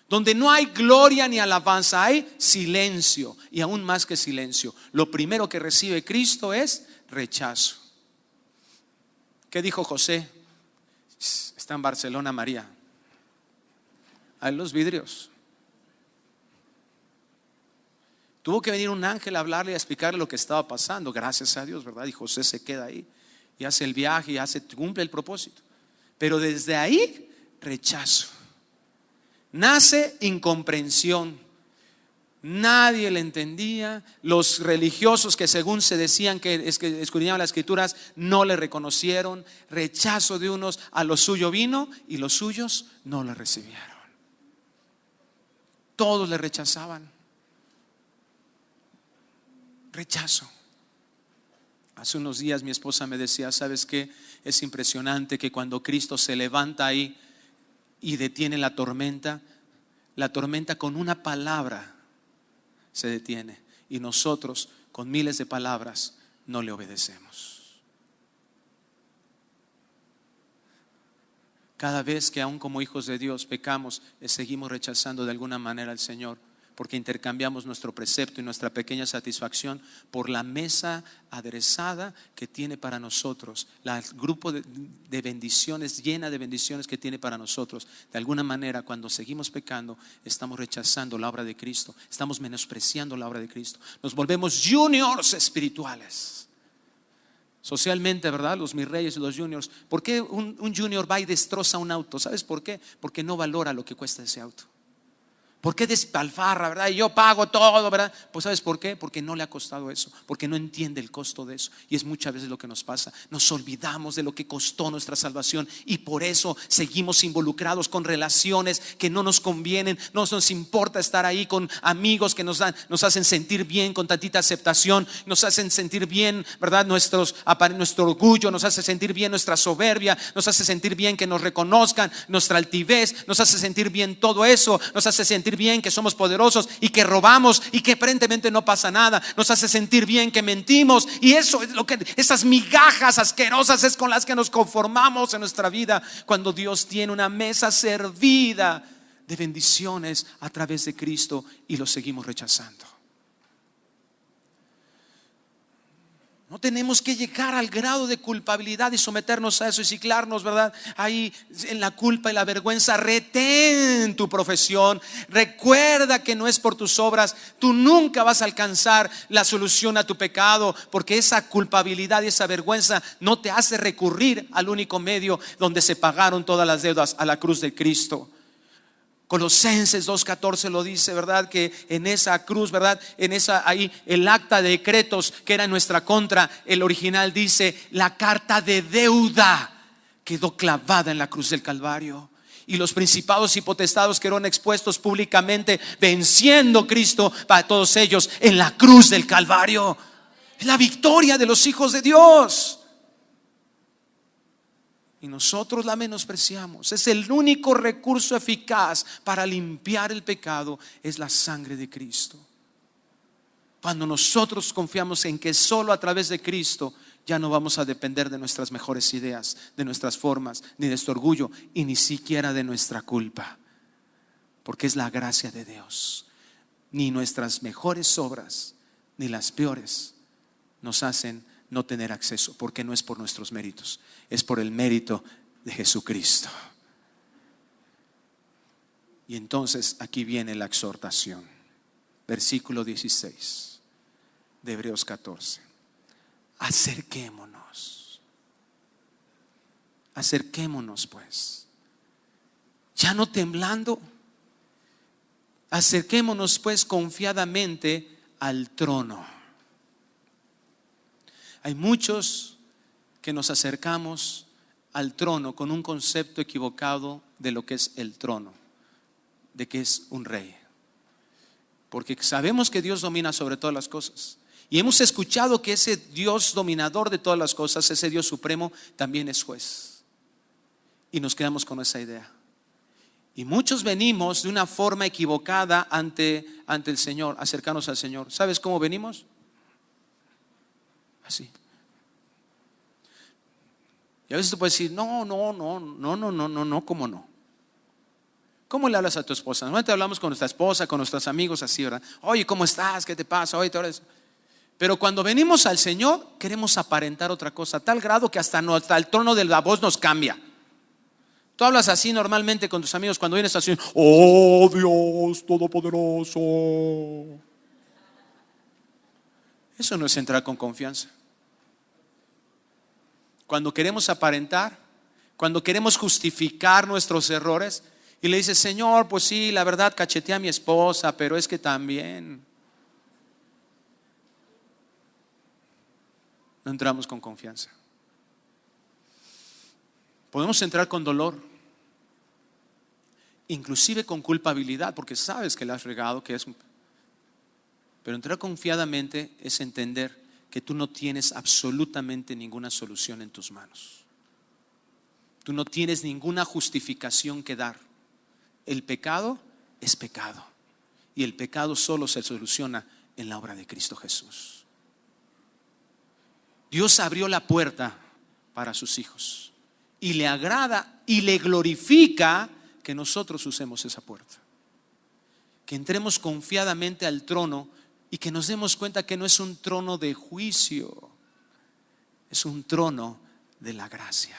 Donde no hay gloria ni alabanza, hay silencio. Y aún más que silencio, lo primero que recibe Cristo es rechazo. ¿Qué dijo José? Está en Barcelona María. Hay los vidrios. Tuvo que venir un ángel a hablarle y a explicarle lo que estaba pasando. Gracias a Dios, ¿verdad? Y José se queda ahí y hace el viaje y cumple el propósito. Pero desde ahí, rechazo. Nace incomprensión. Nadie le entendía. Los religiosos que según se decían que escudriñaban las escrituras no le reconocieron. Rechazo de unos, a lo suyo vino y los suyos no le recibieron. Todos le rechazaban. Rechazo. Hace unos días mi esposa me decía, ¿sabes qué? Es impresionante que cuando Cristo se levanta ahí y detiene la tormenta con una palabra se detiene, y nosotros con miles de palabras no le obedecemos. Cada vez que aún como hijos de Dios pecamos, seguimos rechazando de alguna manera al Señor, porque intercambiamos nuestro precepto y nuestra pequeña satisfacción por la mesa aderezada que tiene para nosotros, el grupo de bendiciones, llena de bendiciones que tiene para nosotros. De alguna manera, cuando seguimos pecando, estamos rechazando la obra de Cristo, estamos menospreciando la obra de Cristo, nos volvemos juniors espirituales. Socialmente, ¿verdad? Los mis reyes y los juniors. ¿Por qué un junior va y destroza un auto? ¿Sabes por qué? Porque no valora lo que cuesta ese auto. ¿Por qué despilfarra, verdad? Y yo pago todo, ¿verdad? Pues ¿sabes por qué? Porque no le ha costado eso, porque no entiende el costo de eso. Y es muchas veces lo que nos pasa. Nos olvidamos de lo que costó nuestra salvación y por eso seguimos involucrados con relaciones que no nos convienen. No nos importa estar ahí con amigos que nos hacen sentir bien, con tantita aceptación, nos hacen sentir bien, ¿verdad? Nuestro orgullo, nos hace sentir bien nuestra soberbia, nos hace sentir bien que nos reconozcan, nuestra altivez, nos hace sentir bien todo eso, nos hace sentir bien que somos poderosos y que robamos y que aparentemente no pasa nada, nos hace sentir bien que mentimos, y eso es lo que, esas migajas asquerosas es con las que nos conformamos en nuestra vida, cuando Dios tiene una mesa servida de bendiciones a través de Cristo y lo seguimos rechazando. No tenemos que llegar al grado de culpabilidad y someternos a eso y ciclarnos, ¿verdad? Ahí en la culpa y la vergüenza. Retén tu profesión. Recuerda que no es por tus obras. Tú nunca vas a alcanzar la solución a tu pecado, porque esa culpabilidad y esa vergüenza no te hace recurrir al único medio donde se pagaron todas las deudas, a la cruz de Cristo. Colosenses 2:14 lo dice, ¿verdad? Que en esa cruz, ¿verdad? En esa, ahí el acta de decretos que era en nuestra contra, el original dice, la carta de deuda quedó clavada en la cruz del Calvario. Y los principados y potestados que eran expuestos públicamente, venciendo Cristo para todos ellos en la cruz del Calvario. Es la victoria de los hijos de Dios. Y nosotros la menospreciamos. Es el único recurso eficaz para limpiar el pecado, es la sangre de Cristo. Cuando nosotros confiamos en que solo a través de Cristo, ya no vamos a depender de nuestras mejores ideas, de nuestras formas, ni de nuestro orgullo, y ni siquiera de nuestra culpa, porque es la gracia de Dios. Ni nuestras mejores obras, ni las peores, nos hacen no tener acceso, porque no es por nuestros méritos, es por el mérito de Jesucristo. Y entonces aquí viene la exhortación, versículo 16 de Hebreos 14. Acerquémonos pues, ya no temblando, acerquémonos pues confiadamente al trono. Hay muchos que nos acercamos al trono con un concepto equivocado de lo que es el trono, de que es un rey. Porque sabemos que Dios domina sobre todas las cosas. Y hemos escuchado que ese Dios dominador de todas las cosas, ese Dios supremo, también es juez. Y nos quedamos con esa idea. Y muchos venimos de una forma equivocada ante el Señor, acercarnos al Señor. ¿Sabes cómo venimos? Así. Y a veces tú puedes decir, no, ¿cómo no? ¿Cómo le hablas a tu esposa? Normalmente hablamos con nuestra esposa, con nuestros amigos así, ¿verdad? Oye, ¿cómo estás? ¿Qué te pasa? Oye, pero cuando venimos al Señor, queremos aparentar otra cosa, a tal grado que hasta el tono de la voz nos cambia. Tú hablas así normalmente con tus amigos cuando vienes así, oh Dios Todopoderoso. Eso no es entrar con confianza. Cuando queremos aparentar, cuando queremos justificar nuestros errores y le dices, Señor, pues sí, la verdad cacheteé a mi esposa, pero es que también no entramos con confianza. Podemos entrar con dolor, inclusive con culpabilidad, porque sabes que la has regado, pero entrar confiadamente es entender que tú no tienes absolutamente ninguna solución en tus manos. Tú no tienes ninguna justificación que dar. El pecado es pecado, y el pecado solo se soluciona en la obra de Cristo Jesús. Dios abrió la puerta para sus hijos y le agrada y le glorifica que nosotros usemos esa puerta. que entremos confiadamente al trono y que nos demos cuenta que no es un trono de juicio, es un trono de la gracia,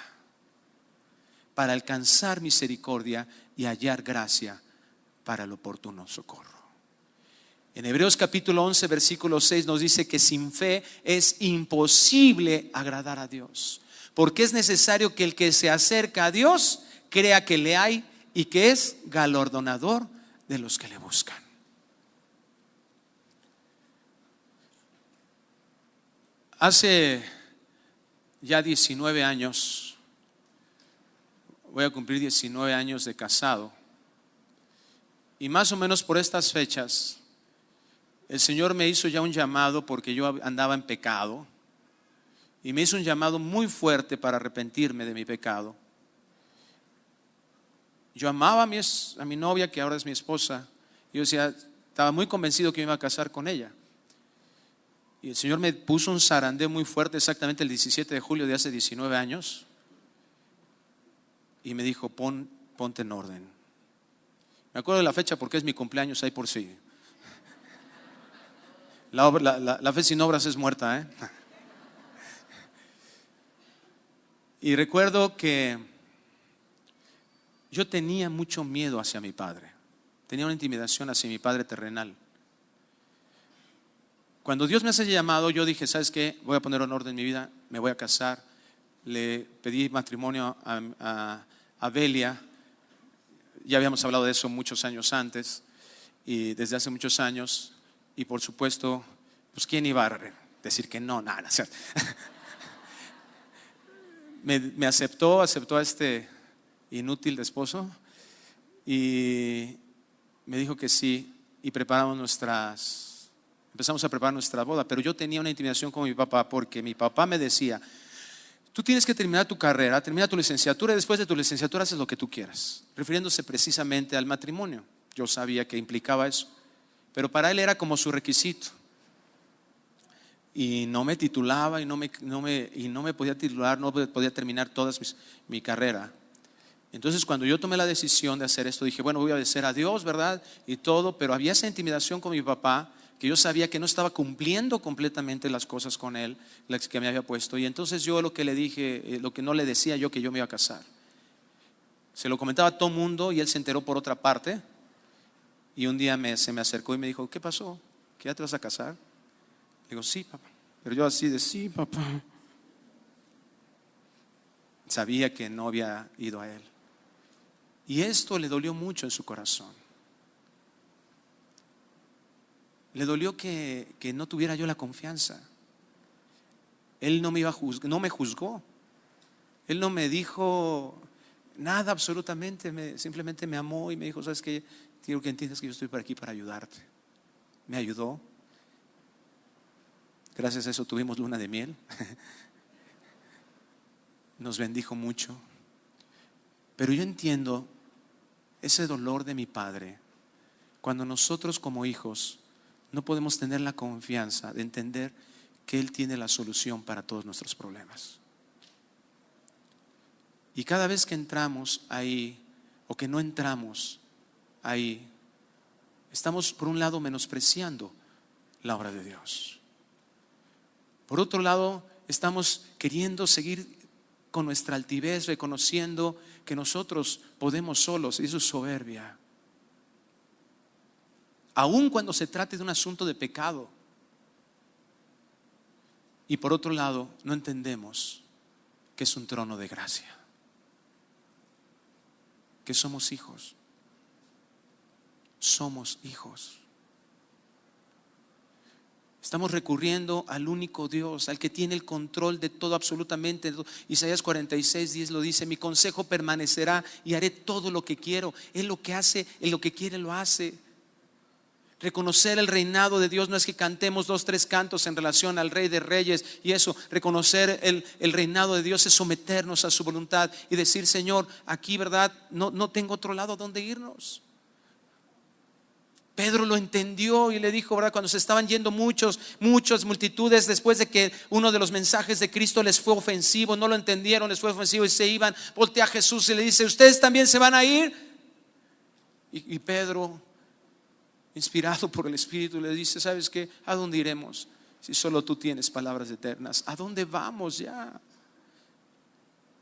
para alcanzar misericordia y hallar gracia para el oportuno socorro. En Hebreos capítulo 11 versículo 6 nos dice que sin fe es imposible agradar a Dios, porque es necesario que el que se acerca a Dios crea que le hay y que es galardonador de los que le buscan. Hace ya 19 años, voy a cumplir 19 años de casado, y más o menos por estas fechas el Señor me hizo ya un llamado, porque yo andaba en pecado, y me hizo un llamado muy fuerte para arrepentirme de mi pecado. Yo amaba a mi novia, que ahora es mi esposa. Yo decía, estaba muy convencido que me iba a casar con ella. Y el Señor me puso un zarandeo muy fuerte exactamente el 17 de julio de hace 19 años. Y me dijo, ponte en orden. Me acuerdo de la fecha porque es mi cumpleaños, ahí por sí. La fe sin obras es muerta, ¿eh? Y recuerdo que yo tenía mucho miedo hacia mi padre. Tenía una intimidación hacia mi padre terrenal. Cuando Dios me hace llamado, yo dije, ¿sabes qué? Voy a poner en orden mi vida, me voy a casar. Le pedí matrimonio a Belia. Ya habíamos hablado de eso muchos años antes, y desde hace muchos años. Y por supuesto, pues ¿quién iba a decir que no? Nada. Me aceptó a este inútil de esposo, y me dijo que sí, y empezamos a preparar nuestra boda. Pero yo tenía una intimidación con mi papá, porque mi papá me decía, tú tienes que terminar tu carrera, termina tu licenciatura, y después de tu licenciatura haces lo que tú quieras, refiriéndose precisamente al matrimonio. Yo sabía que implicaba eso, pero para él era como su requisito. Y no me titulaba, y no me podía titular, no podía terminar toda mi carrera. Entonces, cuando yo tomé la decisión de hacer esto, dije, bueno, voy a obedecer a Dios, ¿verdad? Y todo, pero había esa intimidación con mi papá, que yo sabía que no estaba cumpliendo completamente las cosas con él, las que me había puesto. Y entonces yo lo que le dije, lo que no le decía yo, que yo me iba a casar, se lo comentaba a todo mundo, y él se enteró por otra parte. Y un día se me acercó y me dijo, ¿qué pasó? ¿Que ya te vas a casar? Le digo, sí, papá. Pero yo así de, sí, papá. Sabía que no había ido a él. Y esto le dolió mucho en su corazón. Le dolió que no tuviera yo la confianza. Él no me juzgó. Él no me dijo nada absolutamente. Simplemente me amó y me dijo, ¿sabes qué? Quiero que entiendas que yo estoy por aquí para ayudarte. Me ayudó. Gracias a eso tuvimos luna de miel. Nos bendijo mucho. Pero yo entiendo ese dolor de mi padre cuando nosotros como hijos no podemos tener la confianza de entender que Él tiene la solución para todos nuestros problemas. Y cada vez que entramos ahí o que no entramos ahí, estamos por un lado menospreciando la obra de Dios. Por otro lado, estamos queriendo seguir con nuestra altivez, reconociendo que nosotros podemos solos, y eso es soberbia. Aun cuando se trate de un asunto de pecado. Y por otro lado, no entendemos que es un trono de gracia, que somos hijos. Somos hijos. Estamos recurriendo al único Dios, al que tiene el control de todo, absolutamente. Isaías 46:10 lo dice: mi consejo permanecerá y haré todo lo que quiero. Él lo que hace, Él lo que quiere lo hace. Reconocer el reinado de Dios no es que cantemos 2, 3 cantos en relación al Rey de Reyes y eso. Reconocer el reinado de Dios es someternos a su voluntad y decir: Señor, aquí, verdad, no tengo otro lado donde irnos. Pedro lo entendió y le dijo, ¿verdad? Cuando se estaban yendo muchas multitudes, después de que uno de los mensajes de Cristo les fue ofensivo, no lo entendieron, les fue ofensivo y se iban, voltea a Jesús y le dice: ¿ustedes también se van a ir? Y Pedro inspirado por el Espíritu, le dice: ¿sabes qué? ¿A dónde iremos si solo tú tienes palabras eternas? ¿A dónde vamos ya?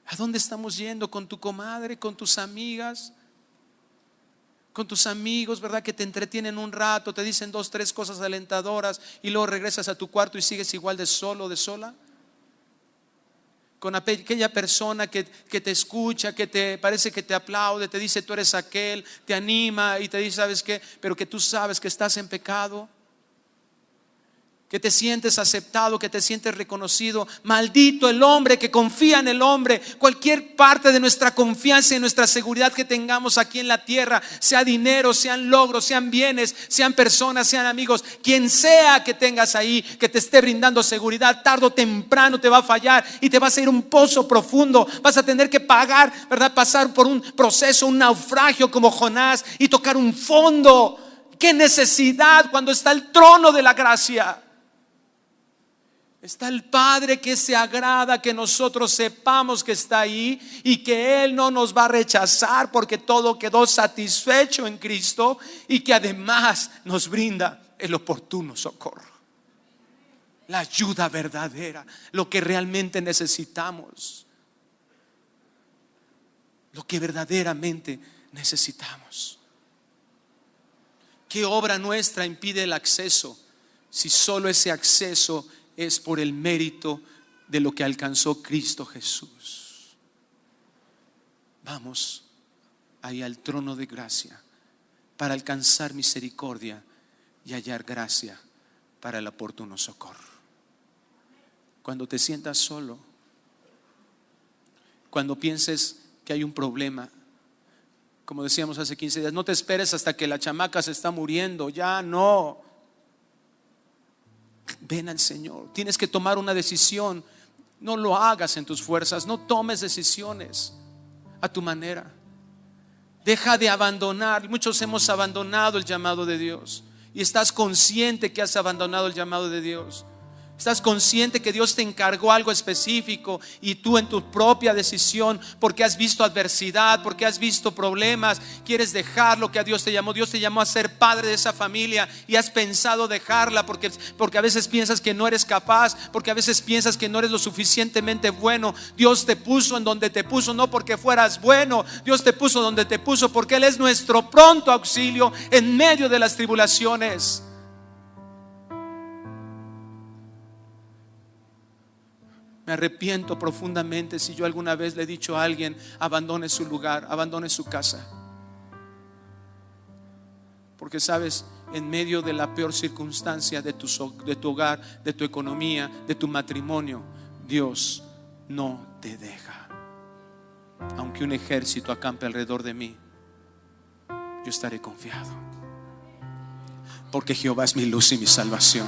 ¿A dónde estamos yendo? ¿Con tu comadre? ¿Con tus amigas? ¿Con tus amigos, verdad? Que te entretienen un rato, te dicen 2, 3 cosas alentadoras y luego regresas a tu cuarto y sigues igual de solo, de sola. Con aquella persona que te escucha, que te parece que te aplaude, te dice tú eres aquel, te anima y te dice: ¿sabes qué? Pero que tú sabes que estás en pecado, que te sientes aceptado, que te sientes reconocido. Maldito el hombre que confía en el hombre. Cualquier parte de nuestra confianza y nuestra seguridad que tengamos aquí en la tierra, sea dinero, sean logros, sean bienes, sean personas, sean amigos, quien sea que tengas ahí, que te esté brindando seguridad, tarde o temprano te va a fallar y te vas a ir a un pozo profundo. Vas a tener que pagar, ¿verdad? Pasar por un proceso, un naufragio como Jonás y tocar un fondo. ¿Qué necesidad cuando está el trono de la gracia? Está el Padre que se agrada que nosotros sepamos que está ahí y que Él no nos va a rechazar porque todo quedó satisfecho en Cristo, y que además nos brinda el oportuno socorro, la ayuda verdadera, lo que realmente necesitamos, lo que verdaderamente necesitamos. ¿Qué obra nuestra impide el acceso si solo ese acceso es por el mérito de lo que alcanzó Cristo Jesús? Vamos ahí al trono de gracia para alcanzar misericordia y hallar gracia para el oportuno socorro. Cuando te sientas solo, cuando pienses que hay un problema, como decíamos hace 15 días, no te esperes hasta que la chamaca se está muriendo, ya no. Ven al Señor. Tienes que tomar una decisión. No lo hagas en tus fuerzas. No tomes decisiones a tu manera. Deja de abandonar. Muchos hemos abandonado el llamado de Dios. Y estás consciente que has abandonado el llamado de Dios. Estás consciente que Dios te encargó algo específico y tú en tu propia decisión, porque has visto adversidad, porque has visto problemas, quieres dejar lo que a Dios te llamó. Dios te llamó a ser padre de esa familia y has pensado dejarla porque a veces piensas que no eres capaz, porque a veces piensas que no eres lo suficientemente bueno. Dios te puso en donde te puso no porque fueras bueno. Dios te puso donde te puso porque Él es nuestro pronto auxilio en medio de las tribulaciones. Me arrepiento profundamente si yo alguna vez le he dicho a alguien: abandone su lugar, abandone su casa. Porque sabes, en medio de la peor circunstancia de tu hogar, de tu economía, de tu matrimonio, Dios no te deja. Aunque un ejército acampe alrededor de mí, yo estaré confiado, porque Jehová es mi luz y mi salvación.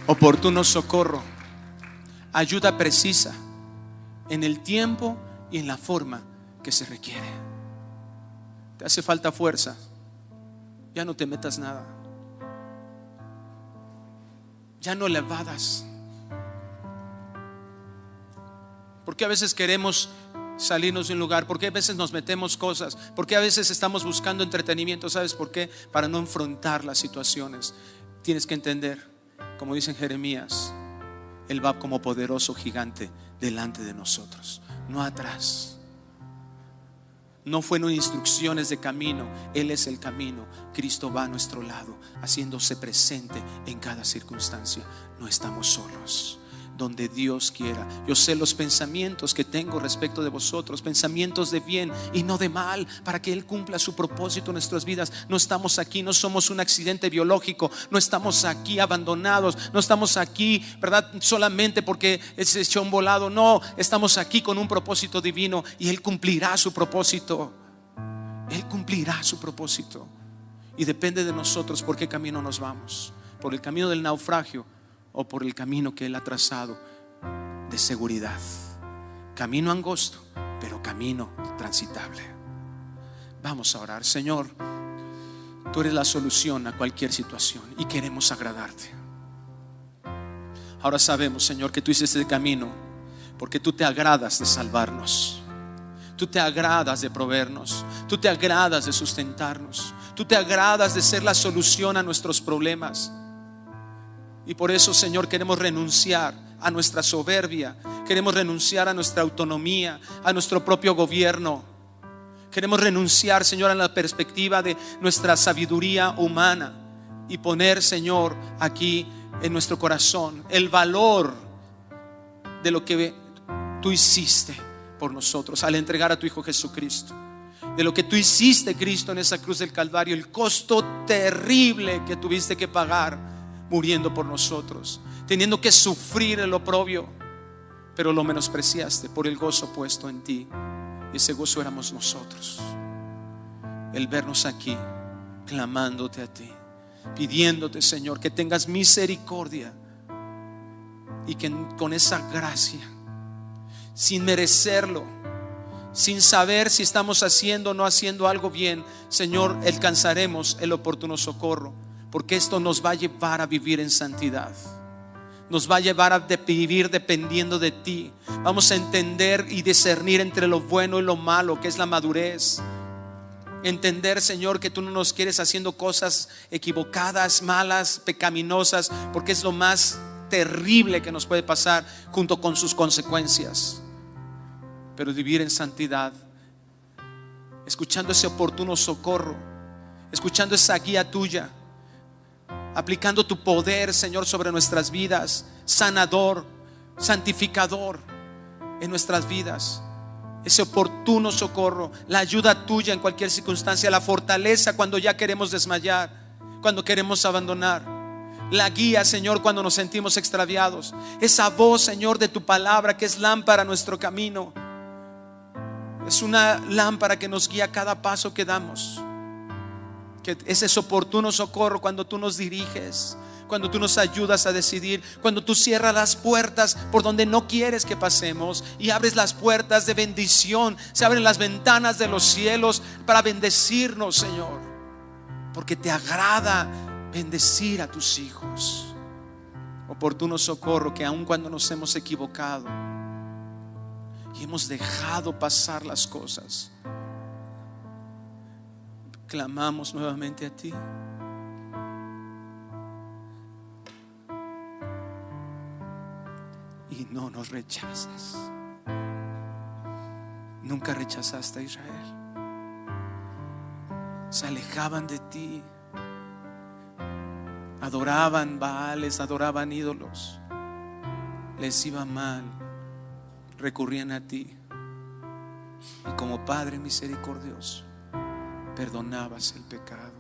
Oportuno socorro, ayuda precisa en el tiempo y en la forma que se requiere. Te hace falta fuerza, ya no te metas nada, ya no le evadas. Porque a veces queremos salirnos de un lugar, porque a veces nos metemos cosas, porque a veces estamos buscando entretenimiento. ¿Sabes por qué? Para no enfrentar las situaciones. Tienes que entender, como dice en Jeremías, Él va como poderoso gigante delante de nosotros, no atrás. No fueron instrucciones de camino, Él es el camino. Cristo va a nuestro lado, haciéndose presente en cada circunstancia. No estamos solos. Donde Dios quiera. Yo sé los pensamientos que tengo respecto de vosotros, pensamientos de bien y no de mal, para que Él cumpla su propósito en nuestras vidas. No estamos aquí, no somos un accidente biológico, no estamos aquí abandonados, no estamos aquí, ¿verdad?, solamente porque se echó un volado. No, estamos aquí con un propósito divino y Él cumplirá su propósito. Él cumplirá su propósito. Y depende de nosotros por qué camino nos vamos: por el camino del naufragio o por el camino que Él ha trazado de seguridad. Camino angosto, pero camino transitable. Vamos a orar. Señor, tú eres la solución a cualquier situación y queremos agradarte. Ahora sabemos, Señor, que tú hiciste el camino porque tú te agradas de salvarnos. Tú te agradas de proveernos. Tú te agradas de sustentarnos. Tú te agradas de ser la solución a nuestros problemas. Y por eso, Señor, queremos renunciar a nuestra soberbia. Queremos renunciar a nuestra autonomía, a nuestro propio gobierno. Queremos renunciar, Señor, a la perspectiva de nuestra sabiduría humana y poner, Señor, aquí en nuestro corazón el valor de lo que tú hiciste por nosotros al entregar a tu Hijo Jesucristo, de lo que tú hiciste, Cristo, en esa cruz del Calvario, el costo terrible que tuviste que pagar muriendo por nosotros, teniendo que sufrir el oprobio, pero lo menospreciaste por el gozo puesto en ti. Y ese gozo éramos nosotros, el vernos aquí clamándote a ti, pidiéndote, Señor, que tengas misericordia y que con esa gracia, sin merecerlo, sin saber si estamos haciendo o no haciendo algo bien, Señor, alcanzaremos el oportuno socorro, porque esto nos va a llevar a vivir en santidad. Nos va a llevar a vivir dependiendo de ti. Vamos a entender y discernir entre lo bueno y lo malo, que es la madurez. Entender, Señor, que tú no nos quieres haciendo cosas equivocadas, malas, pecaminosas, porque es lo más terrible que nos puede pasar, junto con sus consecuencias. Pero vivir en santidad, escuchando ese oportuno socorro, escuchando esa guía tuya, aplicando tu poder, Señor, sobre nuestras vidas, sanador, santificador en nuestras vidas. Ese oportuno socorro, la ayuda tuya en cualquier circunstancia, la fortaleza cuando ya queremos desmayar, cuando queremos abandonar, la guía, Señor, cuando nos sentimos extraviados. Esa voz, Señor, de tu palabra, que es lámpara a nuestro camino, es una lámpara que nos guía cada paso que damos. Que ese oportuno socorro cuando tú nos diriges, cuando tú nos ayudas a decidir, cuando tú cierras las puertas por donde no quieres que pasemos y abres las puertas de bendición. Se abren las ventanas de los cielos para bendecirnos, Señor, porque te agrada bendecir a tus hijos. Oportuno socorro que aun cuando nos hemos equivocado y hemos dejado pasar las cosas, clamamos nuevamente a ti. Y no nos rechazas. Nunca rechazaste a Israel. Se alejaban de ti, adoraban Baales, adoraban ídolos, les iba mal, recurrían a ti, y como Padre misericordioso perdonabas el pecado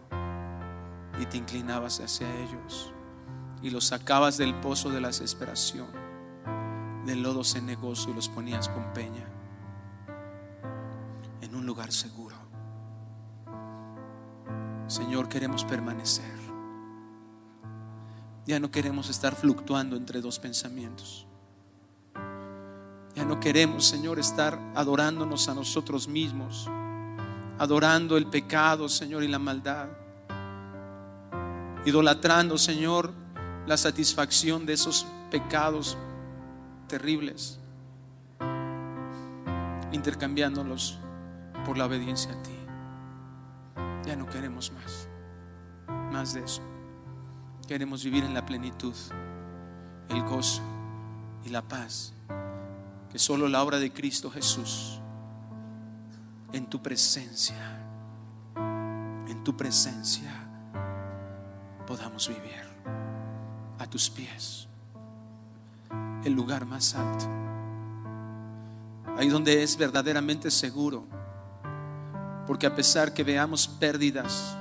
y te inclinabas hacia ellos y los sacabas del pozo de la desesperación, del lodo cenagoso, y los ponías con peña en un lugar seguro. Señor, queremos permanecer. Ya no queremos estar fluctuando entre dos pensamientos. Ya no queremos, Señor, estar adorándonos a nosotros mismos, adorando el pecado, Señor, y la maldad, idolatrando, Señor, la satisfacción de esos pecados terribles, intercambiándolos por la obediencia a ti. Ya no queremos más de eso. Queremos vivir en la plenitud, el gozo y la paz que solo la obra de Cristo Jesús, en tu presencia podamos vivir a tus pies, el lugar más alto, ahí donde es verdaderamente seguro, porque a pesar que veamos pérdidas,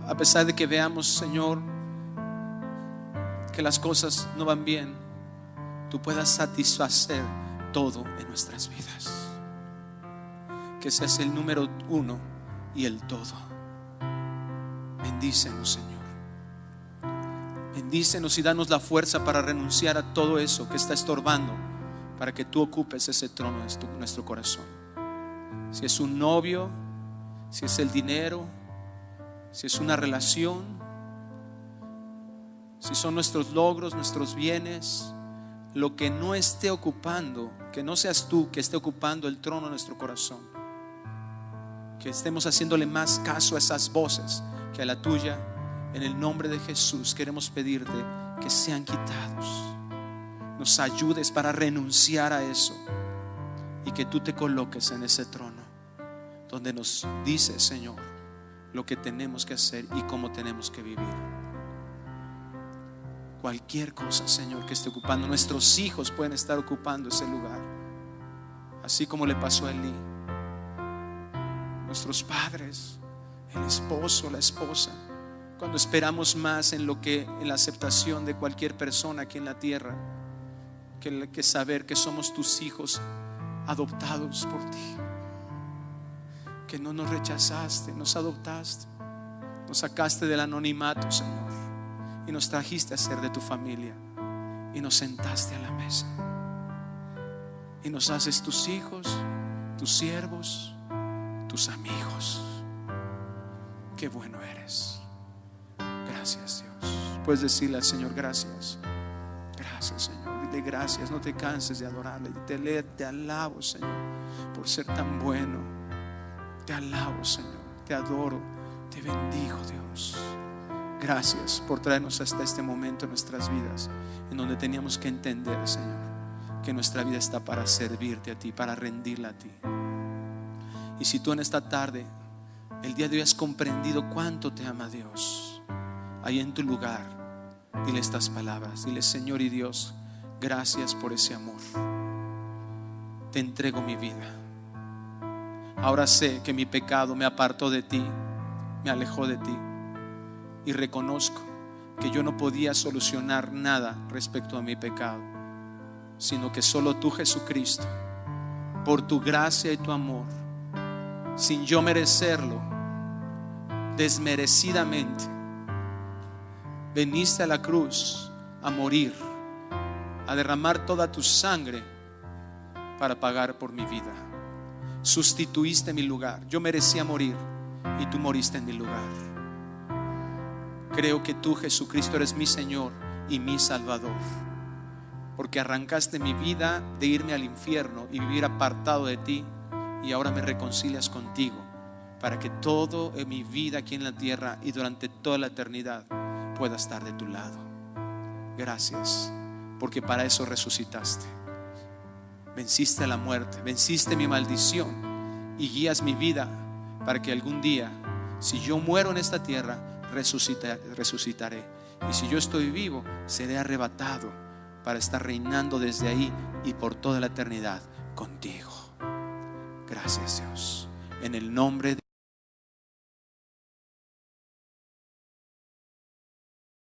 a pesar de que veamos, Señor, que las cosas no van bien, tú puedas satisfacer todo en nuestras vidas, que seas el número uno y el todo. Bendícenos, Señor. Bendícenos y danos la fuerza para renunciar a todo eso que está estorbando, para que tú ocupes ese trono de nuestro corazón. Si es un novio, si es el dinero, si es una relación, si son nuestros logros, nuestros bienes, lo que no esté ocupando, que no seas tú que esté ocupando el trono de nuestro corazón, que estemos haciéndole más caso a esas voces que a la tuya. En el nombre de Jesús queremos pedirte que sean quitados. Nos ayudes para renunciar a eso y que tú te coloques en ese trono donde nos dices, Señor, lo que tenemos que hacer y cómo tenemos que vivir. Cualquier cosa, Señor, que esté ocupando, nuestros hijos pueden estar ocupando ese lugar, así como le pasó a Elí. Nuestros padres, el esposo, la esposa, cuando esperamos más en la aceptación de cualquier persona aquí en la tierra que saber que somos tus hijos adoptados por ti, que no nos rechazaste, nos adoptaste, nos sacaste del anonimato, Señor, y nos trajiste a ser de tu familia y nos sentaste a la mesa y nos haces tus hijos, tus siervos, tus amigos. Qué bueno eres. Gracias, Dios. Puedes decirle al Señor gracias. Gracias, Señor. Dile gracias, no te canses de adorarle. Te alabo, Señor, por ser tan bueno. Te alabo, Señor, te adoro, te bendigo, Dios. Gracias por traernos hasta este momento en nuestras vidas, en donde teníamos que entender, Señor, que nuestra vida está para servirte a ti, para rendirla a ti. Y si tú en esta tarde, el día de hoy, has comprendido cuánto te ama Dios, ahí en tu lugar, dile estas palabras. Dile: Señor y Dios, gracias por ese amor. Te entrego mi vida. Ahora sé que mi pecado me apartó de ti, me alejó de ti, y reconozco que yo no podía solucionar nada respecto a mi pecado, sino que solo tú, Jesucristo, por tu gracia y tu amor, sin yo merecerlo, desmerecidamente, veniste a la cruz a morir, a derramar toda tu sangre para pagar por mi vida. Sustituiste mi lugar. Yo merecía morir y tú moriste en mi lugar. Creo que tú, Jesucristo, eres mi Señor y mi Salvador, porque arrancaste mi vida de irme al infierno y vivir apartado de ti, y ahora me reconcilias contigo para que todo en mi vida aquí en la tierra y durante toda la eternidad pueda estar de tu lado. Gracias, porque para eso resucitaste. Venciste a la muerte, venciste mi maldición y guías mi vida para que algún día, si yo muero en esta tierra, resucitaré. Y si yo estoy vivo, seré arrebatado para estar reinando desde ahí y por toda la eternidad contigo. Gracias, Dios. En el nombre de